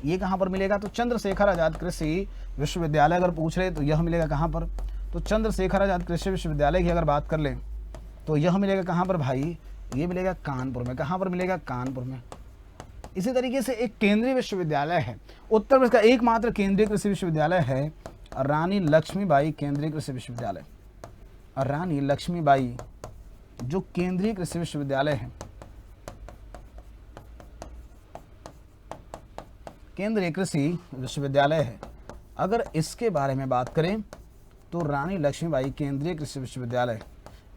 ये कहाँ पर मिलेगा? तो चंद्रशेखर आजाद कृषि विश्वविद्यालय अगर पूछ रहे तो यह मिलेगा कहाँ पर? तो चंद्रशेखर आजाद कृषि विश्वविद्यालय की अगर बात कर लें तो यह मिलेगा कहाँ पर भाई? ये मिलेगा कानपुर में। कहाँ पर मिलेगा? कानपुर में। इसी तरीके से एक केंद्रीय विश्वविद्यालय है उत्तर प्रदेश का, एकमात्र केंद्रीय कृषि विश्वविद्यालय है रानी लक्ष्मीबाई केंद्रीय कृषि विश्वविद्यालय। रानी लक्ष्मीबाई जो केंद्रीय कृषि विश्वविद्यालय है, केंद्रीय कृषि विश्वविद्यालय है। अगर इसके बारे में बात करें तो रानी लक्ष्मीबाई केंद्रीय कृषि विश्वविद्यालय,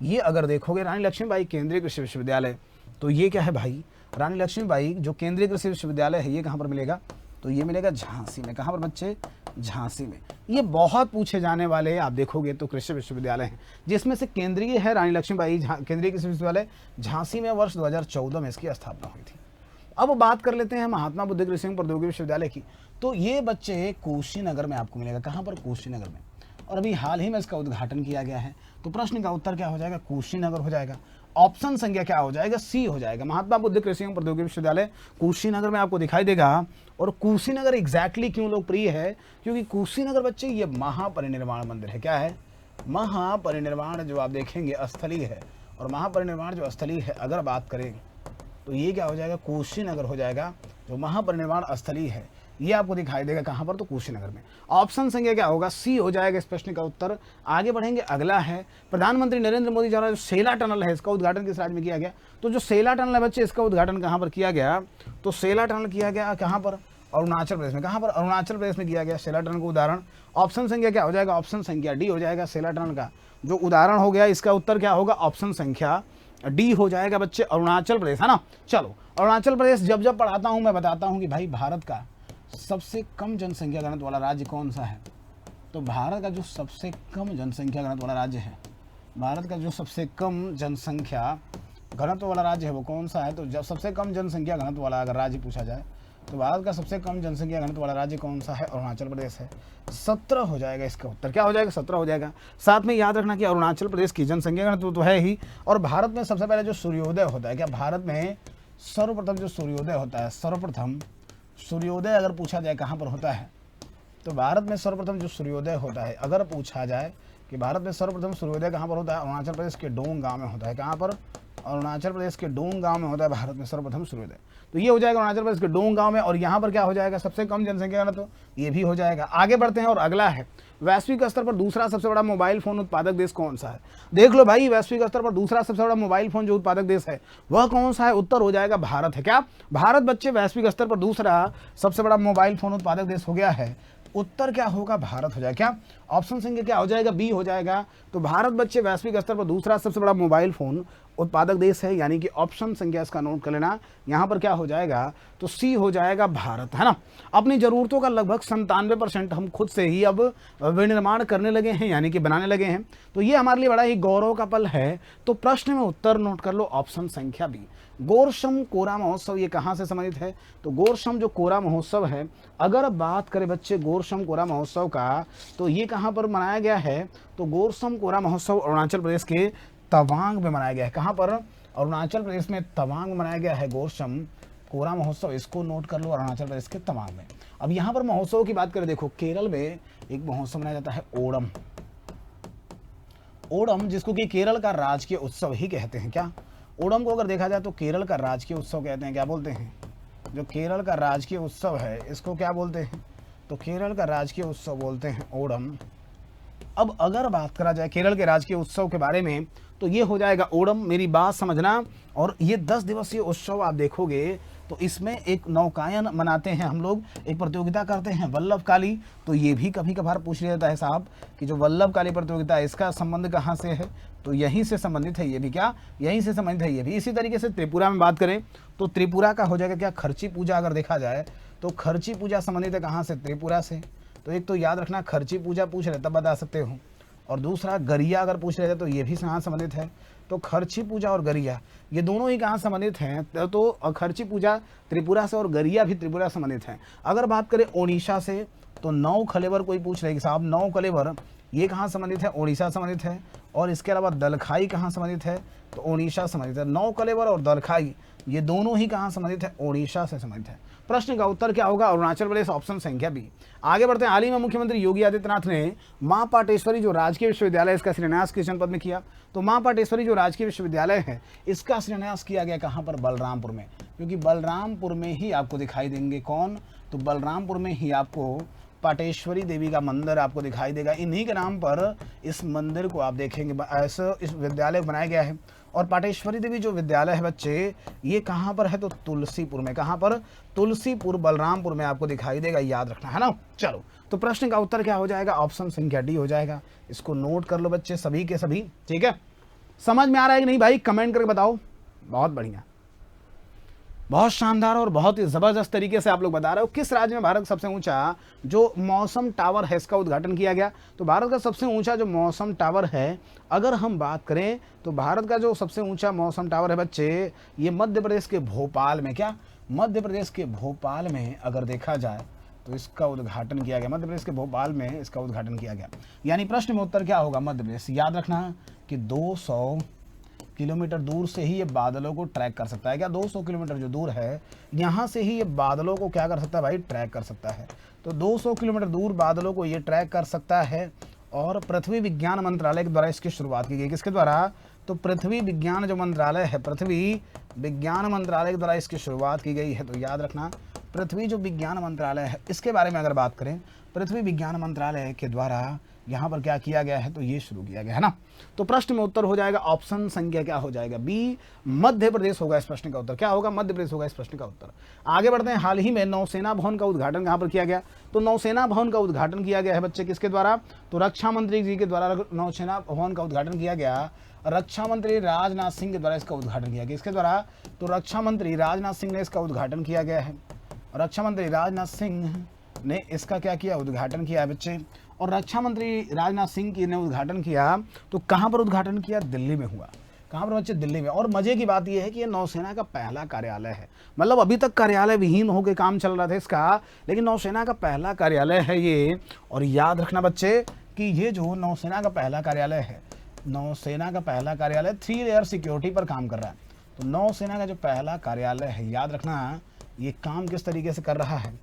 ये अगर देखोगे रानी लक्ष्मीबाई केंद्रीय कृषि विश्वविद्यालय, तो ये क्या है भाई, रानी लक्ष्मीबाई जो केंद्रीय कृषि विश्वविद्यालय है ये कहाँ पर मिलेगा, तो ये मिलेगा झांसी में। कहाँ पर बच्चे, झांसी में। ये बहुत पूछे जाने वाले आप देखोगे तो कृषि विश्वविद्यालय हैं, जिसमें से केंद्रीय है रानी लक्ष्मीबाई केंद्रीय कृषि विश्वविद्यालय झांसी में, वर्ष 2014 में इसकी स्थापना हुई थी। अब बात कर लेते हैं महात्मा बुद्ध कृषि एवं प्रौद्योगिकी विश्वविद्यालय की, तो ये बच्चे कुशीनगर में आपको मिलेगा। कहाँ पर, कुशीनगर में, और अभी हाल ही में इसका उद्घाटन किया गया है। तो प्रश्न का उत्तर क्या हो जाएगा, कुशीनगर हो जाएगा। ऑप्शन संख्या क्या हो जाएगा, सी हो जाएगा। महात्मा बुद्ध कृषि एवं प्रौद्योगिकी विश्वविद्यालय कुशीनगर में आपको दिखाई देगा। और कुशीनगर एग्जैक्टली क्यों लोकप्रिय है, क्योंकि कुशीनगर बच्चे ये महापरिनिर्वाण मंदिर है। क्या है, महापरिनिर्वाण जो आप देखेंगे स्थली है, और महापरिनिर्वाण जो स्थली है अगर बात करें तो ये क्या हो जाएगा, कुशीनगर हो जाएगा। जो महापरिनिर्वाण स्थली है ये आपको दिखाई देगा कहाँ पर, तो कुशीनगर में। ऑप्शन संख्या क्या होगा, सी हो जाएगा इस प्रश्न का उत्तर। आगे बढ़ेंगे, अगला है प्रधानमंत्री नरेंद्र मोदी द्वारा जो सेला टनल है इसका उद्घाटन किस राज्य में किया गया। तो जो सेला टनल है बच्चे इसका उद्घाटन कहाँ पर किया गया, तो सेला टनल किया गया कहाँ पर, अरुणाचल प्रदेश में। कहाँ पर, अरुणाचल प्रदेश में किया गया सेला टनल का उदाहरण। ऑप्शन संख्या क्या हो जाएगा, ऑप्शन संख्या डी हो जाएगा। सेला टनल का जो उदाहरण हो गया इसका उत्तर क्या होगा, ऑप्शन संख्या डी हो जाएगा बच्चे, अरुणाचल प्रदेश, है ना। चलो, अरुणाचल प्रदेश जब जब पढ़ाता हूँ मैं बताता हूँ कि भाई भारत का सबसे कम जनसंख्या घनत्व वाला राज्य कौन सा है, तो भारत का जो सबसे कम जनसंख्या घनत्व वाला राज्य है, भारत का जो सबसे कम जनसंख्या घनत्व वाला राज्य है वो कौन सा है, तो जब सबसे कम जनसंख्या घनत्व वाला अगर राज्य पूछा जाए तो भारत का सबसे कम जनसंख्या घनत्व वाला राज्य कौन सा है, अरुणाचल प्रदेश है। 17 हो जाएगा इसका उत्तर। क्या हो जाएगा, 17 हो जाएगा। साथ में याद रखना कि अरुणाचल प्रदेश की जनसंख्या घनत्व तो है ही, और भारत में सबसे पहले जो सूर्योदय होता है, क्या भारत में सर्वप्रथम जो सूर्योदय होता है, सर्वप्रथम सूर्योदय अगर पूछा जाए कहाँ पर होता है, तो भारत में सर्वप्रथम जो सूर्योदय होता है अगर पूछा जाए कि भारत में सर्वप्रथम सूर्योदय कहाँ पर होता है, अरुणाचल प्रदेश के डोंग गांव में होता है। कहाँ पर, अरुणाचल प्रदेश के डोंग गांव में होता है भारत में सर्वप्रथम सूर्योदय। तो ये हो जाएगा अरुणाचल प्रदेश के डोंग गांव में। और यहाँ पर क्या हो जाएगा, सबसे कम जनसंख्या घनत्व, तो ये भी हो जाएगा। आगे बढ़ते हैं, और अगला है वैश्विक स्तर पर दूसरा सबसे बड़ा मोबाइल फोन उत्पादक देश कौन सा है। देख लो भाई, वैश्विक स्तर पर दूसरा सबसे बड़ा मोबाइल फोन जो उत्पादक देश है वह कौन सा है, उत्तर हो जाएगा भारत है। क्या, भारत बच्चे वैश्विक स्तर पर दूसरा सबसे बड़ा मोबाइल फोन उत्पादक देश हो गया है। उत्तर क्या होगा, भारत हो जाएगा। क्या, ऑप्शन संख्या क्या हो जाएगा, बी हो जाएगा। तो भारत बच्चे वैश्विक स्तर पर दूसरा सबसे बड़ा मोबाइल फोन उत्पादक देश है, यानी कि ऑप्शन संख्या इसका नोट कर लेना। यहाँ पर क्या हो जाएगा, तो सी हो जाएगा भारत, है ना। अपनी ज़रूरतों का लगभग 97% हम खुद से ही अब विनिर्माण करने लगे हैं, यानी कि बनाने लगे हैं। तो ये हमारे लिए बड़ा ही गौरव का पल है। तो प्रश्न में उत्तर नोट कर लो, ऑप्शन संख्या बी। गोरशम कोरा महोत्सव ये कहाँ से संबंधित है, तो गोरशम जो कोरा महोत्सव है, अगर बात करें बच्चे गोरशम कोरा महोत्सव का, तो ये कहाँ पर मनाया गया है, तो गोरशम कोरा महोत्सव अरुणाचल प्रदेश के तवांग में मनाया गया है। कहाँ पर, अरुणाचल प्रदेश में तवांग मनाया गया है गोरशम कोरा महोत्सव। इसको नोट कर लो, अरुणाचल प्रदेश के तवांग में। अब यहाँ पर महोत्सव की बात करें, देखो केरल में एक महोत्सव मनाया जाता है ओणम। ओणम जिसको कि केरल का राजकीय उत्सव ही कहते हैं। क्या, ओणम को अगर देखा जाए तो केरल का राजकीय उत्सव कहते हैं। क्या बोलते हैं, जो केरल का राजकीय उत्सव है इसको क्या बोलते हैं, तो केरल का राजकीय उत्सव बोलते हैं ओणम। अब अगर बात करा जाए केरल के राजकीय उत्सव के बारे में, तो ये हो जाएगा ओणम, मेरी बात समझना। और ये 10 दिवसीय उत्सव आप देखोगे तो इसमें एक नौकायन मनाते हैं हम लोग, एक प्रतियोगिता करते हैं वल्लभकाली। तो ये भी कभी कभार पूछ लिया जाता है साहब कि जो वल्लभकाली प्रतियोगिता है इसका संबंध कहाँ से है, तो यहीं से संबंधित है ये भी। क्या, यहीं से संबंधित है ये भी। इसी तरीके से त्रिपुरा में बात करें तो त्रिपुरा का हो जाएगा क्या, खर्ची पूजा अगर देखा जाए तो खर्ची पूजा संबंधित है कहाँ से, त्रिपुरा से। तो एक तो याद रखना खर्ची पूजा पूछ रहे तब बता सकते हो, और दूसरा गरिया अगर पूछ रहे थे तो ये भी कहाँ संबंधित है, तो खर्ची पूजा और गरिया ये दोनों ही कहाँ संबंधित हैं, तो खर्ची पूजा त्रिपुरा से और गरिया भी त्रिपुरा संबंधित हैं। अगर बात करें ओडिशा से तो नौ खलेवर कोई पूछ रहे कि साहब नौ खलेवर ये कहाँ संबंधित है, ओडिशा संबंधित है। और इसके अलावा दलखाई कहाँ संबंधित है, तो ओडिशा संबंधित है। नौ कलेवर और दलखाई ये दोनों ही कहाँ संबंधित है, ओडिशा से संबंधित है। प्रश्न का उत्तर क्या होगा, अरुणाचल प्रदेश, ऑप्शन संख्या बी। आगे बढ़ते हैं। हाल ही में मुख्यमंत्री योगी आदित्यनाथ ने मां पाटेश्वरी जो राजकीय विश्वविद्यालय इसका शिलान्यास किस जनपद में किया, तो मां पाटेश्वरी जो राजकीय विश्वविद्यालय है इसका शिलान्यास किया गया कहाँ पर, बलरामपुर में। क्योंकि बलरामपुर में ही आपको दिखाई देंगे कौन, तो बलरामपुर में ही आपको पाटेश्वरी देवी का मंदिर आपको दिखाई देगा। इन्हीं के नाम पर इस मंदिर को आप देखेंगे, ऐसा इस विद्यालय बनाया गया है। और पाटेश्वरी देवी जो विद्यालय है बच्चे, ये कहाँ पर है? तो तुलसीपुर में। कहाँ पर? तुलसीपुर, बलरामपुर में आपको दिखाई देगा, याद रखना है ना। चलो, तो प्रश्न का उत्तर क्या हो जाएगा? ऑप्शन संख्या डी हो जाएगा। इसको नोट कर लो बच्चे सभी के सभी, ठीक है। समझ में आ रहा है कि नहीं भाई? कमेंट करके बताओ। बहुत बढ़िया, बहुत शानदार और बहुत ही ज़बरदस्त तरीके से आप लोग बता रहे हो। किस राज्य में भारत का सबसे ऊंचा जो मौसम टावर है इसका उद्घाटन किया गया? तो भारत का सबसे ऊंचा जो मौसम टावर है, अगर हम बात करें तो भारत का जो सबसे ऊंचा मौसम टावर है बच्चे, ये मध्य प्रदेश के भोपाल में। क्या? मध्य प्रदेश के भोपाल में अगर देखा जाए तो इसका उद्घाटन किया गया। मध्य प्रदेश के भोपाल में इसका उद्घाटन किया गया। यानी प्रश्न में उत्तर क्या होगा? मध्य प्रदेश। याद रखना कि 200 किलोमीटर दूर से ही ये बादलों को ट्रैक कर सकता है। क्या? 200 किलोमीटर जो दूर है, यहाँ से ही ये बादलों को क्या कर सकता है भाई? ट्रैक कर सकता है। तो 200 किलोमीटर दूर बादलों को ये ट्रैक कर सकता है। और पृथ्वी विज्ञान मंत्रालय के द्वारा इसकी शुरुआत की गई। किसके द्वारा? तो पृथ्वी विज्ञान जो मंत्रालय है, पृथ्वी विज्ञान मंत्रालय के द्वारा इसकी शुरुआत की गई है। तो याद रखना, पृथ्वी जो विज्ञान मंत्रालय है, इसके बारे में अगर बात करें, पृथ्वी विज्ञान मंत्रालय के द्वारा यहाँ पर क्या किया गया है? तो ये शुरू किया गया है ना। तो प्रश्न में उत्तर हो जाएगा ऑप्शन संख्या क्या हो जाएगा? बी, मध्य प्रदेश होगा इस प्रश्न का उत्तर। क्या होगा? मध्य प्रदेश होगा इस प्रश्न का उत्तर। आगे बढ़ते हैं। हाल ही में नौसेना भवन का उद्घाटन कहाँ पर किया गया? तो नौसेना भवन का उद्घाटन किया गया है बच्चे किसके द्वारा? तो रक्षा मंत्री जी के द्वारा नौसेना भवन का उद्घाटन किया गया। रक्षा मंत्री राजनाथ सिंह के द्वारा इसका उद्घाटन किया गया। इसके द्वारा? तो रक्षा मंत्री राजनाथ सिंह ने इसका उद्घाटन किया गया है। रक्षा मंत्री राजनाथ सिंह ने इसका क्या किया? उद्घाटन किया है बच्चे। और रक्षा मंत्री राजनाथ सिंह की ने उद्घाटन किया, तो कहाँ पर उद्घाटन किया? दिल्ली में हुआ। कहाँ पर बच्चे? दिल्ली में। और मजे की बात यह है कि ये नौसेना का पहला कार्यालय है। मतलब अभी तक कार्यालय विहीन होकर काम चल रहा था इसका, लेकिन नौसेना का पहला कार्यालय है ये। और याद रखना बच्चे कि ये जो नौसेना का पहला कार्यालय है, नौसेना का पहला कार्यालय 3 लेयर सिक्योरिटी पर काम कर रहा है। तो नौसेना का जो पहला कार्यालय है, याद रखना, ये काम किस तरीके से कर रहा है?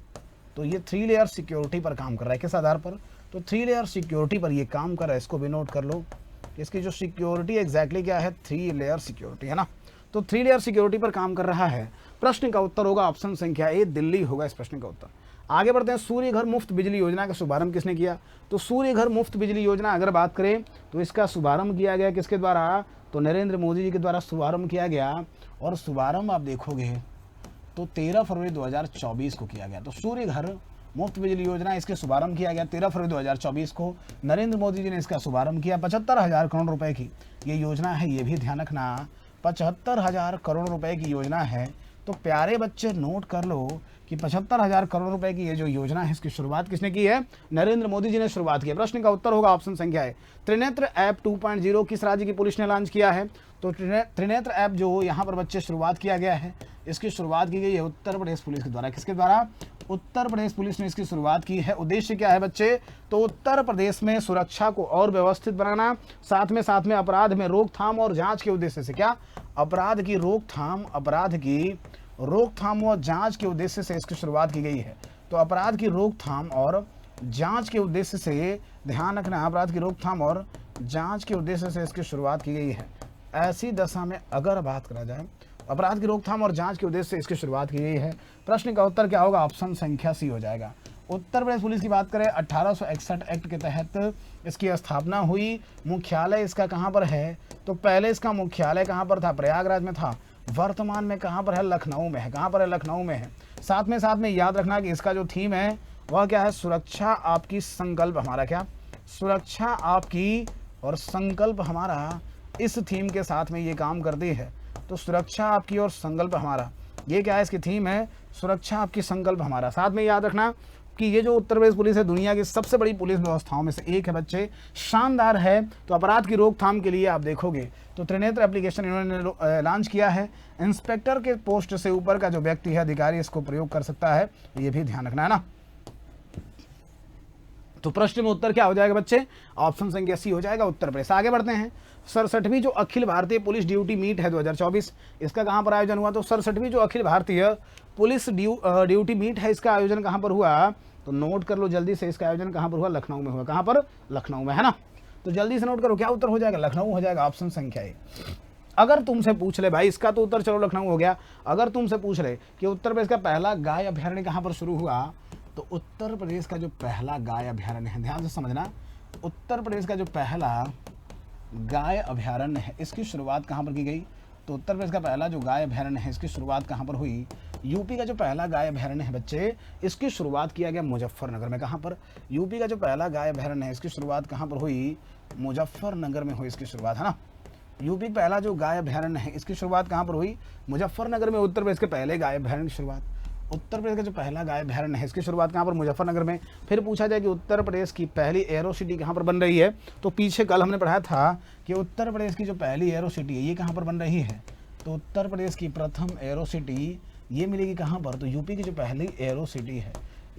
तो ये 3 लेयर सिक्योरिटी पर काम कर रहा है। किस आधार पर? तो 3 लेयर सिक्योरिटी पर ये काम कर रहा है। इसको भी नोट कर लो। इसकी जो सिक्योरिटी एग्जैक्टली क्या है? 3 लेयर सिक्योरिटी है ना। तो 3 लेयर सिक्योरिटी पर काम कर रहा है। प्रश्न का उत्तर होगा ऑप्शन संख्या ए, दिल्ली होगा इस प्रश्न का उत्तर। आगे बढ़ते हैं। सूर्य घर मुफ्त बिजली योजना का शुभारंभ किसने किया? तो सूर्य घर मुफ्त बिजली योजना अगर बात करें तो इसका शुभारंभ किया गया किसके द्वारा? तो नरेंद्र मोदी जी के द्वारा शुभारंभ किया गया। और शुभारंभ आप देखोगे तो 13 फरवरी 2024 को किया गया। तो सूर्य घर मुफ्त बिजली योजना, इसके शुभारंभ किया गया 13 फरवरी 2024 को। नरेंद्र मोदी जी ने इसका शुभारंभ किया। 75,000 करोड़ रुपए की ये योजना है, ये भी ध्यान रखना। 75,000 करोड़ रुपए की योजना है। तो प्यारे बच्चे नोट कर लो कि 75,000 करोड़ रुपए की ये जो योजना है, इसकी शुरुआत किसने की है? नरेंद्र मोदी जी ने शुरुआत की है। प्रश्न का उत्तर होगा ऑप्शन संख्या है। त्रिनेत्र ऐप 2.0 किस राज्य की पुलिस ने लॉन्च किया है? तो त्रिनेत्र ऐप जो यहाँ पर बच्चे शुरुआत किया गया है, इसकी शुरुआत की गई है उत्तर प्रदेश पुलिस के द्वारा। किसके द्वारा? उत्तर प्रदेश पुलिस ने इसकी शुरुआत की है। उद्देश्य क्या है बच्चे? तो उत्तर प्रदेश में सुरक्षा को और व्यवस्थित बनाना, साथ में अपराध में रोकथाम और जांच के उद्देश्य से। क्या? अपराध की रोकथाम व जांच के उद्देश्य से इसकी शुरुआत की गई है। तो अपराध की रोकथाम और जांच के उद्देश्य से, ध्यान रखना, अपराध की रोकथाम और जांच के उद्देश्य से इसकी शुरुआत की गई है। ऐसी दशा में अगर बात करा जाए, अपराध की रोकथाम और जांच के उद्देश्य से इसकी शुरुआत की गई है। प्रश्न का उत्तर क्या होगा? ऑप्शन संख्या सी हो जाएगा। उत्तर प्रदेश पुलिस की बात करें, 1861 एक्ट के तहत इसकी स्थापना हुई। मुख्यालय इसका कहाँ पर है? तो पहले इसका मुख्यालय कहाँ पर था? प्रयागराज में था। वर्तमान में कहाँ पर है? लखनऊ में है। कहाँ पर है? लखनऊ में है। साथ में याद रखना कि इसका जो थीम है वह क्या है? सुरक्षा आपकी संकल्प हमारा। क्या? सुरक्षा आपकी और संकल्प हमारा, इस थीम के साथ में ये काम करती है। तो सुरक्षा आपकी और संकल्प हमारा, ये क्या है? इसकी थीम है सुरक्षा आपकी संकल्प हमारा। साथ में याद रखना कि ये जो उत्तर प्रदेश पुलिस है, दुनिया की सबसे बड़ी पुलिस व्यवस्थाओं में से एक है बच्चे। शानदार है। तो अपराध की रोकथाम के लिए आप देखोगे तो त्रिनेत्र एप्लीकेशन इन्होंने लॉन्च किया है। इंस्पेक्टर के पोस्ट से ऊपर का जो व्यक्ति है, अधिकारी, इसको प्रयोग कर सकता है। ये भी ध्यान रखना है ना। तो प्रश्न में उत्तर क्या हो जाएगा बच्चे? ऑप्शन संख्या सी हो जाएगा, उत्तर प्रदेश। आगे बढ़ते हैं। 67वीं जो Akhil Bharatiya police duty meet है 2024, इसका कहाँ पर आयोजन हुआ? तो 67वीं जो Akhil Bharatiya police duty meet है, इसका आयोजन कहाँ पर हुआ? तो नोट कर लो जल्दी से, इसका आयोजन कहाँ पर हुआ? लखनऊ में हुआ। कहाँ पर? लखनऊ में, है ना। तो जल्दी से नोट करो, क्या उत्तर हो जाएगा? लखनऊ हो जाएगा, ऑप्शन संख्या ए। अगर तुमसे पूछ ले भाई, इसका तो उत्तर चलो लखनऊ हो गया। अगर तुमसे पूछ ले कि उत्तर प्रदेश का पहला गाय अभ्यारण्य कहाँ पर शुरू हुआ, तो उत्तर प्रदेश का जो पहला गाय अभ्यारण्य है, ध्यान से समझना, उत्तर प्रदेश का जो पहला गाय अभयारण्य है इसकी शुरुआत कहाँ पर की गई? तो उत्तर प्रदेश का पहला जो गाय अभयारण्य है इसकी शुरुआत कहाँ पर हुई? यूपी का जो पहला गाय अभयारण्य है बच्चे इसकी शुरुआत किया गया मुजफ्फरनगर में। कहाँ पर? यूपी का जो पहला गाय अभयारण्य है इसकी शुरुआत कहाँ पर हुई? मुजफ्फरनगर में हुई इसकी शुरुआत, है ना। यूपी का पहला जो गाय अभयारण्य है इसकी शुरुआत कहाँ पर हुई? मुजफ्फरनगर में। उत्तर प्रदेश के पहले गाय अभयारण्य की शुरुआत, उत्तर प्रदेश का जो पहला गाय अभयारण्य है इसकी शुरुआत कहाँ पर? मुजफ्फरनगर में। फिर पूछा जाए कि उत्तर प्रदेश की पहली एरो सिटी कहाँ पर बन रही है? तो पीछे कल हमने पढ़ाया था कि उत्तर प्रदेश की जो पहली एरो सिटी है ये कहाँ पर बन रही है? तो उत्तर प्रदेश की प्रथम एरो सिटी ये मिलेगी कहाँ पर? तो यूपी की जो पहली एरो सिटी है,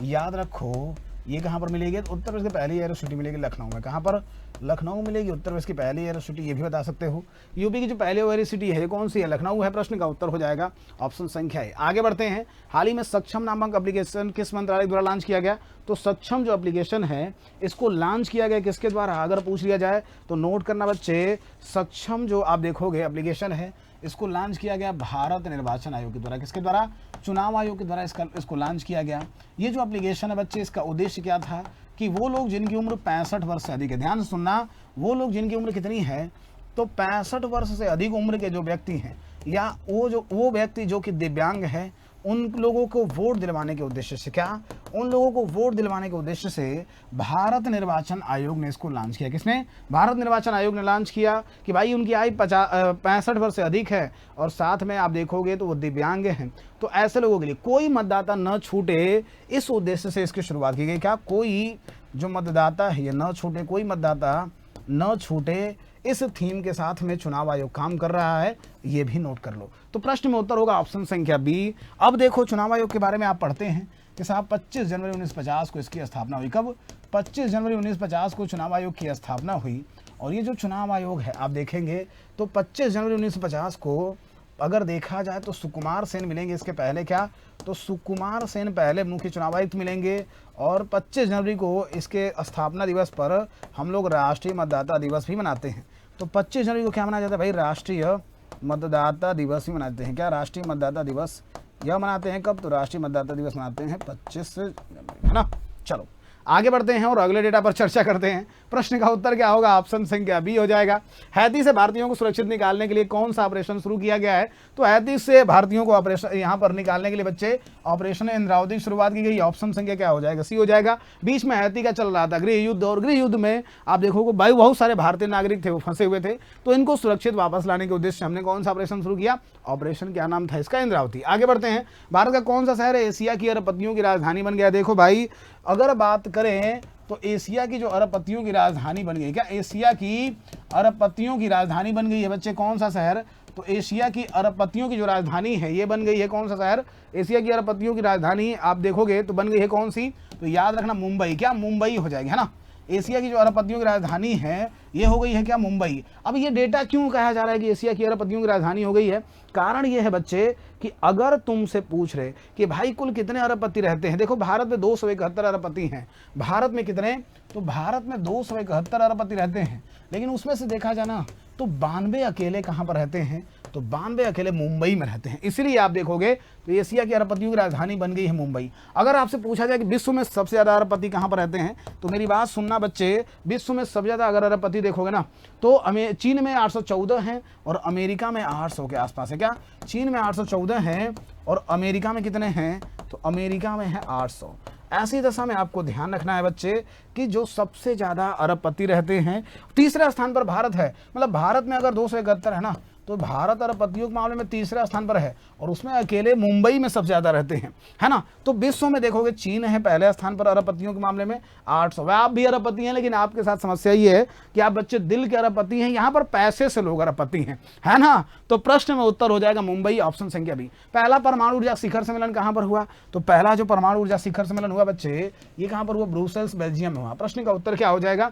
याद रखो ये कहाँ पर मिलेगी? उत्तर प्रदेश की पहली एरो सिटी मिलेगी लखनऊ में। कहाँ पर? लखनऊ मिलेगी उत्तर प्रदेश की पहली एरो सिटी, ये भी बता सकते हो। यूपी की जो पहली एरो सिटी है ये कौन सी है? लखनऊ है। प्रश्न का उत्तर हो जाएगा ऑप्शन संख्या है। आगे बढ़ते हैं। हाल ही में सक्षम नामक एप्लीकेशन किस मंत्रालय द्वारा लॉन्च किया गया? तो सक्षम जो एप्लीकेशन है इसको लॉन्च किया गया किसके द्वारा? अगर पूछ लिया जाए तो नोट करना बच्चे, सक्षम जो आप देखोगे एप्लीकेशन है इसको लॉन्च किया गया भारत निर्वाचन आयोग के द्वारा। किसके द्वारा? चुनाव आयोग के द्वारा इसको लॉन्च किया गया। ये जो एप्लीकेशन है बच्चे इसका उद्देश्य क्या था कि वो लोग जिनकी उम्र 65 वर्ष से अधिक है, ध्यान से सुनना, वो लोग जिनकी उम्र कितनी है? तो 65 वर्ष से अधिक उम्र के जो व्यक्ति हैं या वो व्यक्ति जो कि दिव्यांग है उन लोगों को वोट दिलवाने के उद्देश्य से, क्या? उन लोगों को वोट दिलवाने के उद्देश्य से भारत निर्वाचन आयोग ने इसको लॉन्च किया। किसने? भारत निर्वाचन आयोग ने लॉन्च किया कि भाई उनकी आयु 65 वर्ष से अधिक है और साथ में आप देखोगे तो वो दिव्यांग हैं, तो ऐसे लोगों के लिए कोई मतदाता न छूटे, इस उद्देश्य से इसकी शुरुआत की गई। क्या? कोई जो मतदाता है ये न छूटे, कोई मतदाता न छूटे, इस थीम के साथ में चुनाव आयोग काम कर रहा है, ये भी नोट कर लो। तो प्रश्न में उत्तर होगा ऑप्शन संख्या बी। अब देखो चुनाव आयोग के बारे में आप पढ़ते हैं कि साहब 25 जनवरी 1950 को इसकी स्थापना हुई। कब? 25 जनवरी 1950 को चुनाव आयोग की स्थापना हुई। और ये जो चुनाव आयोग है आप देखेंगे तो 25 जनवरी 1950 को अगर देखा जाए तो सुकुमार सेन मिलेंगे इसके पहले, क्या? तो सुकुमार सेन पहले मुख्य चुनाव आयुक्त मिलेंगे। और 25 जनवरी को इसके स्थापना दिवस पर हम लोग राष्ट्रीय मतदाता दिवस भी मनाते हैं। तो 25 जनवरी को क्या मनाया जाता है भाई? राष्ट्रीय मतदाता दिवस भी मनाते हैं। क्या? राष्ट्रीय मतदाता दिवस यह मनाते हैं कब? तो राष्ट्रीय मतदाता दिवस मनाते हैं 25 जनवरी, है ना। चलो आगे बढ़ते हैं और अगले डेटा पर चर्चा करते हैं। प्रश्न का उत्तर क्या होगा? ऑप्शन संख्या बी हो जाएगा। हैती से भारतीयों को सुरक्षित निकालने के लिए कौन सा ऑपरेशन शुरू किया गया है? तो हैती से भारतीयों को ऑपरेशन यहाँ पर निकालने के लिए बच्चे ऑपरेशन इंद्रावती की शुरुआत की गई। ऑप्शन संख्या क्या हो जाएगा? सी हो जाएगा। बीच में हैती का चल रहा था गृह युद्ध, और गृह युद्ध में आप देखोगे भाई बहुत सारे भारतीय नागरिक थे वो फंसे हुए थे, तो इनको सुरक्षित वापस लाने के उद्देश्य से हमने कौन सा ऑपरेशन शुरू किया? ऑपरेशन क्या नाम था इसका? इंद्रावती। आगे बढ़ते हैं। भारत का कौन सा शहर एशिया की अरबपतियों की राजधानी बन गया? देखो भाई अगर बात करें तो एशिया की जो अरबपतियों की राजधानी बन गई, क्या एशिया की अरबपतियों की राजधानी बन गई है बच्चे? कौन सा शहर? तो एशिया की अरबपतियों की जो राजधानी है ये बन गई है कौन सा शहर? एशिया की अरबपतियों की राजधानी आप देखोगे तो बन गई है कौन सी? तो याद रखना मुंबई। क्या? मुंबई हो जाएगी, है ना। एशिया की जो अरबपतियों की राजधानी है ये हो गई है क्या? मुंबई। अब ये डेटा क्यों कहा जा रहा है कि एशिया की अरबपतियों की राजधानी हो गई है? कारण ये है बच्चे कि अगर तुमसे पूछ रहे कि भाई कुल कितने अरबपति रहते हैं, देखो भारत में 271 अरबपति हैं। भारत में कितने? तो भारत में 271 अरबपति रहते हैं, लेकिन उसमें से देखा जाए ना तो 92 अकेले कहाँ पर रहते हैं? तो 92 अकेले मुंबई में रहते हैं। इसलिए आप देखोगे तो एशिया की अरबपतियों की राजधानी बन गई है मुंबई। अगर आपसे पूछा जाए कि विश्व में सबसे ज़्यादा अरबपति कहाँ पर रहते हैं, तो मेरी बात सुनना बच्चे, विश्व में सबसे ज़्यादा अगर अरबपति देखोगे ना तो चीन में 814 हैं और अमेरिका में 800 के आसपास है। क्या? चीन में 814 हैं और अमेरिका में कितने हैं? तो अमेरिका में है 800। ऐसी दशा में आपको ध्यान रखना है बच्चे कि जो सबसे ज़्यादा अरबपति रहते हैं, तीसरे स्थान पर भारत है। मतलब भारत में अगर 271 है ना तो भारत अरबपतियों के मामले में तीसरे स्थान पर है और उसमें अकेले मुंबई में सबसे ज़्यादा रहते हैं, है ना। तो विश्व में देखोगे चीन है पहले स्थान पर अरबपतियों के मामले में 800। आप भी अरबपति हैं, लेकिन आपके साथ समस्या ये है कि आप बच्चे दिल के अरबपति हैं, यहाँ पर पैसे से लोग अरबपति हैं, है ना। तो प्रश्न में उत्तर हो जाएगा मुंबई, ऑप्शन संख्या बी। पहला परमाणु ऊर्जा शिखर सम्मेलन कहाँ पर हुआ? तो पहला जो परमाणु ऊर्जा शिखर सम्मेलन हुआ बच्चे ये कहाँ पर हुआ? ब्रुसेल्स, बेल्जियम में हुआ। प्रश्न का उत्तर क्या हो जाएगा?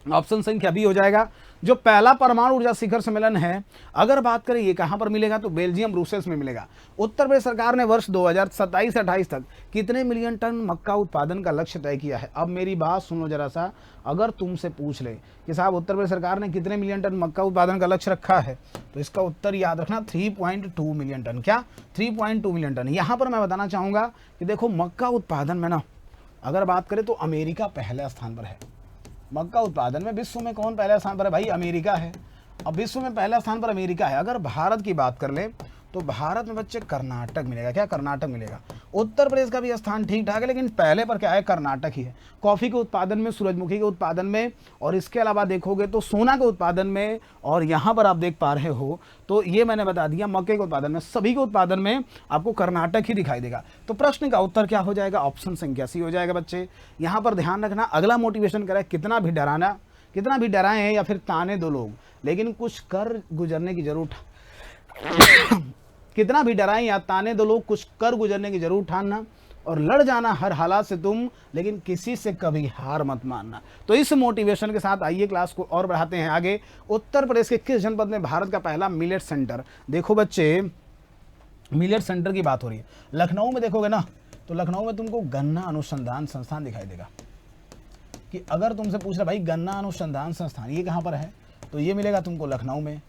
ऑप्शन संख्या बी हो जाएगा। जो पहला परमाणु ऊर्जा शिखर सम्मेलन है अगर बात करें ये कहां पर मिलेगा? तो बेल्जियम, ब्रुसेल्स में मिलेगा। उत्तर प्रदेश सरकार ने वर्ष 2027 से 28 तक कितने मिलियन टन मक्का उत्पादन का लक्ष्य तय किया है? अब मेरी बात सुनो जरा सा, अगर तुमसे पूछ ले कि साहब उत्तर प्रदेश सरकार ने कितने मिलियन टन मक्का उत्पादन का लक्ष्य रखा है, तो इसका उत्तर याद रखना 3.2 मिलियन टन। क्या? 3.2 मिलियन टन। यहां पर मैं बताना चाहूंगा कि देखो मक्का उत्पादन में ना अगर बात करें तो अमेरिका पहले स्थान पर है। मक्का उत्पादन में विश्व में कौन पहले स्थान पर है? भाई अमेरिका है। अब विश्व में पहला स्थान पर अमेरिका है। अगर भारत की बात कर ले तो भारत में बच्चे कर्नाटक मिलेगा। क्या? कर्नाटक मिलेगा। उत्तर प्रदेश का भी स्थान ठीक ठाक है, लेकिन पहले पर क्या है? कर्नाटक ही है। कॉफ़ी के उत्पादन में, सूरजमुखी के उत्पादन में, और इसके अलावा देखोगे तो सोना के उत्पादन में, और यहाँ पर आप देख पा रहे हो तो ये मैंने बता दिया, मक्के के उत्पादन में, सभी के उत्पादन में आपको कर्नाटक ही दिखाई देगा। तो प्रश्न का उत्तर क्या हो जाएगा? ऑप्शन संख्या सी हो जाएगा बच्चे। यहाँ पर ध्यान रखना, अगला मोटिवेशन करें, कितना भी डराएं या फिर ताने दो लोग, लेकिन कुछ कर गुजरने की जरूर कितना भी डराएं या ताने दो लोग, कुछ कर गुजरने की जरूर ठानना और लड़ जाना हर हालात से तुम, लेकिन किसी से कभी हार मत मानना। तो इस मोटिवेशन के साथ आइए क्लास को और बढ़ाते हैं आगे। उत्तर प्रदेश के किस जनपद में भारत का पहला मिलेट सेंटर? देखो बच्चे, मिलेट सेंटर की बात हो रही है। लखनऊ में देखोगे ना, तो लखनऊ में तुमको गन्ना अनुसंधान संस्थान दिखाई देगा। कि अगर तुमसे पूछ रहा भाई गन्ना अनुसंधान संस्थान ये कहाँ पर है, तो ये मिलेगा तुमको लखनऊ में।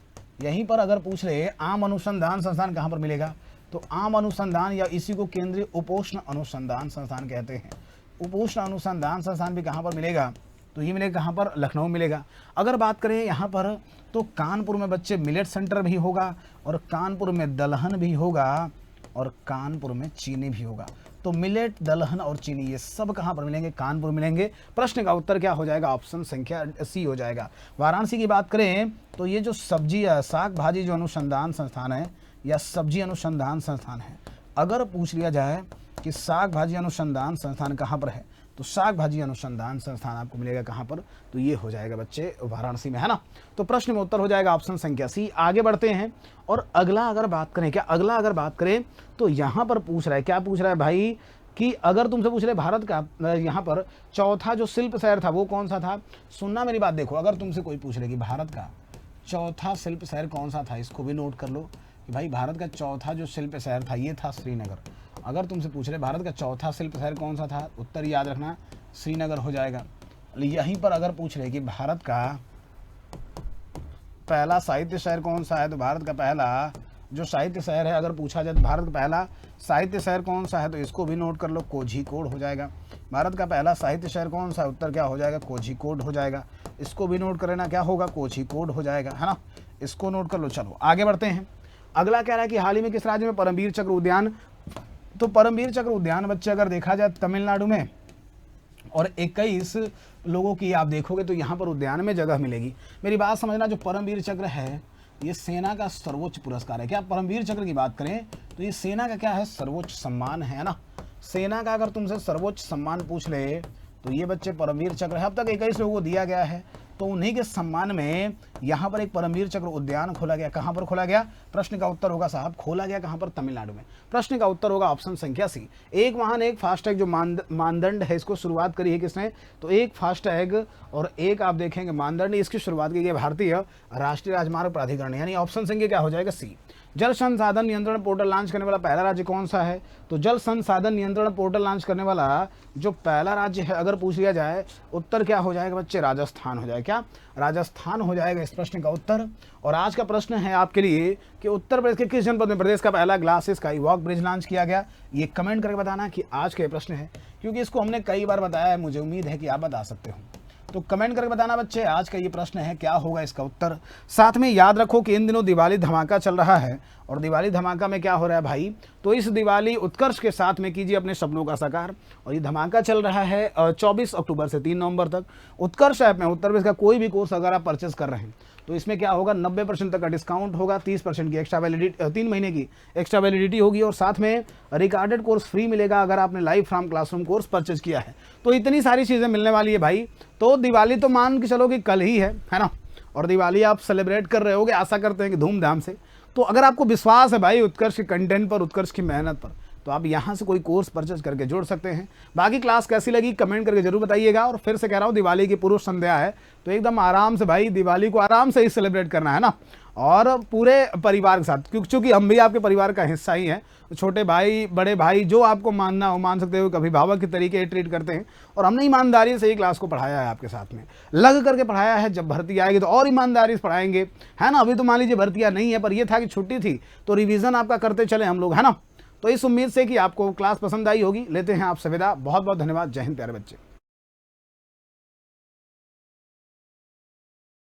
यहीं पर अगर पूछ रहे आम अनुसंधान संस्थान कहाँ पर मिलेगा, तो आम अनुसंधान या इसी को केंद्रीय उपोष्ण अनुसंधान संस्थान कहते हैं। उपोष्ण अनुसंधान संस्थान भी कहाँ पर मिलेगा, तो ये मिलेगा कहाँ पर? लखनऊ मिलेगा। अगर बात करें यहाँ पर तो कानपुर में बच्चे मिलेट सेंटर भी होगा, और कानपुर में दलहन भी होगा, और कानपुर में चीनी भी होगा। तो मिलेट, दलहन और चीनी ये सब कहाँ पर मिलेंगे? कानपुर मिलेंगे। प्रश्न का उत्तर क्या हो जाएगा? ऑप्शन संख्या सी हो जाएगा। वाराणसी की बात करें तो ये जो सब्जी साग भाजी जो अनुसंधान संस्थान है या सब्जी अनुसंधान संस्थान है, अगर पूछ लिया जाए कि साग भाजी अनुसंधान संस्थान कहाँ पर है, तो साग भाजी अनुसंधान संस्थान आपको मिलेगा कहाँ पर? तो ये हो जाएगा बच्चे वाराणसी में, है ना। तो प्रश्न में उत्तर हो जाएगा ऑप्शन संख्या सी। आगे बढ़ते हैं और अगला अगर बात करें तो यहाँ पर पूछ रहा है, क्या पूछ रहा है भाई, कि अगर तुमसे पूछ रहे भारत का यहाँ पर चौथा जो शिल्प शहर था वो कौन सा था? सुनना मेरी बात, देखो अगर तुमसे कोई पूछ रहे कि भारत का चौथा शिल्प शहर कौन सा था, इसको भी नोट कर लो कि भाई भारत का चौथा जो शिल्प शहर था ये था श्रीनगर। अगर तुमसे पूछ रहे भारत का चौथा शिल्प शहर कौन सा था, उत्तर याद रखना श्रीनगर हो जाएगा। यहीं पर अगर पूछ रहे कि भारत का पहला साहित्य शहर कौन सा है, तो भारत का पहला जो साहित्य शहर है, अगर पूछा जाए तो भारत का पहला साहित्य शहर कौन सा है, तो इसको भी नोट कर लो, कोझीकोड हो जाएगा। भारत का पहला साहित्य शहर कौन सा है, उत्तर क्या हो जाएगा? कोझीकोड हो जाएगा। इसको भी नोट कर लेना, क्या होगा? कोझीकोड हो जाएगा, है ना। इसको नोट कर लो। चलो आगे बढ़ते हैं। अगला कह रहा है कि हाल ही में किस राज्य में परमवीर चक्र उद्यान? तो परमवीर चक्र उद्यान बच्चे अगर देखा जाए तमिलनाडु में, और 21 लोगों की आप देखोगे तो यहाँ पर उद्यान में जगह मिलेगी। मेरी बात समझना, जो परमवीर चक्र है ये सेना का सर्वोच्च पुरस्कार है। क्या परमवीर चक्र की बात करें तो ये सेना का क्या है? सर्वोच्च सम्मान है ना। सेना का अगर तुमसे सर्वोच्च सम्मान पूछ ले तो ये बच्चे परमवीर चक्र है। अब तक 21 लोगों को दिया गया है, तो उन्हीं के सम्मान में यहाँ पर एक परमवीर चक्र उद्यान खोला गया। कहाँ पर खोला गया? प्रश्न का उत्तर होगा साहब, खोला गया कहाँ पर? तमिलनाडु में। प्रश्न का उत्तर होगा ऑप्शन संख्या सी। एक वाहन एक फास्टैग जो मानदंड है, इसको शुरुआत करी है किसने? तो एक फास्टैग और एक आप देखेंगे मानदंड, इसकी शुरुआत की गई भारतीय राष्ट्रीय राजमार्ग प्राधिकरण, यानी ऑप्शन संख्या क्या हो जाएगा? सी। जल संसाधन नियंत्रण पोर्टल लॉन्च करने वाला पहला राज्य कौन सा है? तो जल संसाधन नियंत्रण पोर्टल लॉन्च करने वाला जो पहला राज्य है अगर पूछ लिया जाए, उत्तर क्या हो जाएगा बच्चे? राजस्थान हो जाएगा। क्या? राजस्थान हो जाएगा इस प्रश्न का उत्तर। और आज का प्रश्न है आपके लिए कि उत्तर प्रदेश के किस जनपद में प्रदेश का पहला glass sky walk bridge launch किया गया? ये कमेंट करके बताना कि आज का ये प्रश्न है, क्योंकि इसको हमने कई बार बताया है, मुझे उम्मीद है कि आप बता सकते हो। तो कमेंट करके बताना बच्चे आज का ये प्रश्न है, क्या होगा इसका उत्तर। साथ में याद रखो कि इन दिनों दिवाली धमाका चल रहा है, और दिवाली धमाका में क्या हो रहा है भाई, तो इस दिवाली उत्कर्ष के साथ में कीजिए अपने सपनों का साकार। और ये धमाका चल रहा है 24 अक्टूबर से 3 नवंबर तक। उत्कर्ष ऐप में उत्तर प्रदेश का कोई भी कोर्स अगर आप परचेस कर रहे हैं तो इसमें क्या होगा? 90% तक का डिस्काउंट होगा, 30% की एक्स्ट्रा वैलिडिटी, 3 महीने की एक्स्ट्रा वैलिडिटी होगी, और साथ में रिकॉर्डेड कोर्स फ्री मिलेगा अगर आपने live from classroom course purchase किया है। तो इतनी सारी चीज़ें मिलने वाली है भाई। तो दिवाली तो मान के चलो कि कल ही है ना, और दिवाली आप सेलिब्रेट कर रहे होगे, आशा करते हैं कि धूमधाम से। तो अगर आपको विश्वास है भाई उत्कर्ष के कंटेंट पर, उत्कर्ष की मेहनत पर, तो आप यहाँ से कोई कोर्स परचेज करके जोड़ सकते हैं। बाकी क्लास कैसी लगी कमेंट करके जरूर बताइएगा। और फिर से कह रहा हूँ, दिवाली की पूर्व संध्या है, तो एकदम आराम से भाई दिवाली को आराम से ही सेलिब्रेट करना है ना, और पूरे परिवार के साथ, क्योंकि हम भी आपके परिवार का हिस्सा ही हैं। छोटे भाई, बड़े भाई, जो आपको मानना हो मान सकते हो, कभी अभिभावक के तरीके ट्रीट करते हैं, और हमने ईमानदारी से ही क्लास को पढ़ाया है, आपके साथ में लग करके पढ़ाया है। जब भर्ती आएगी तो और ईमानदारी से पढ़ाएंगे, है ना। अभी तो मान लीजिए भर्तियाँ नहीं है, पर यह था कि छुट्टी थी तो रिवीजन आपका करते चले हम लोग, है ना। तो इस उम्मीद से कि आपको क्लास पसंद आई होगी, लेते हैं आपसे विदा। बहुत बहुत धन्यवाद। जय हिंद प्यारे बच्चे।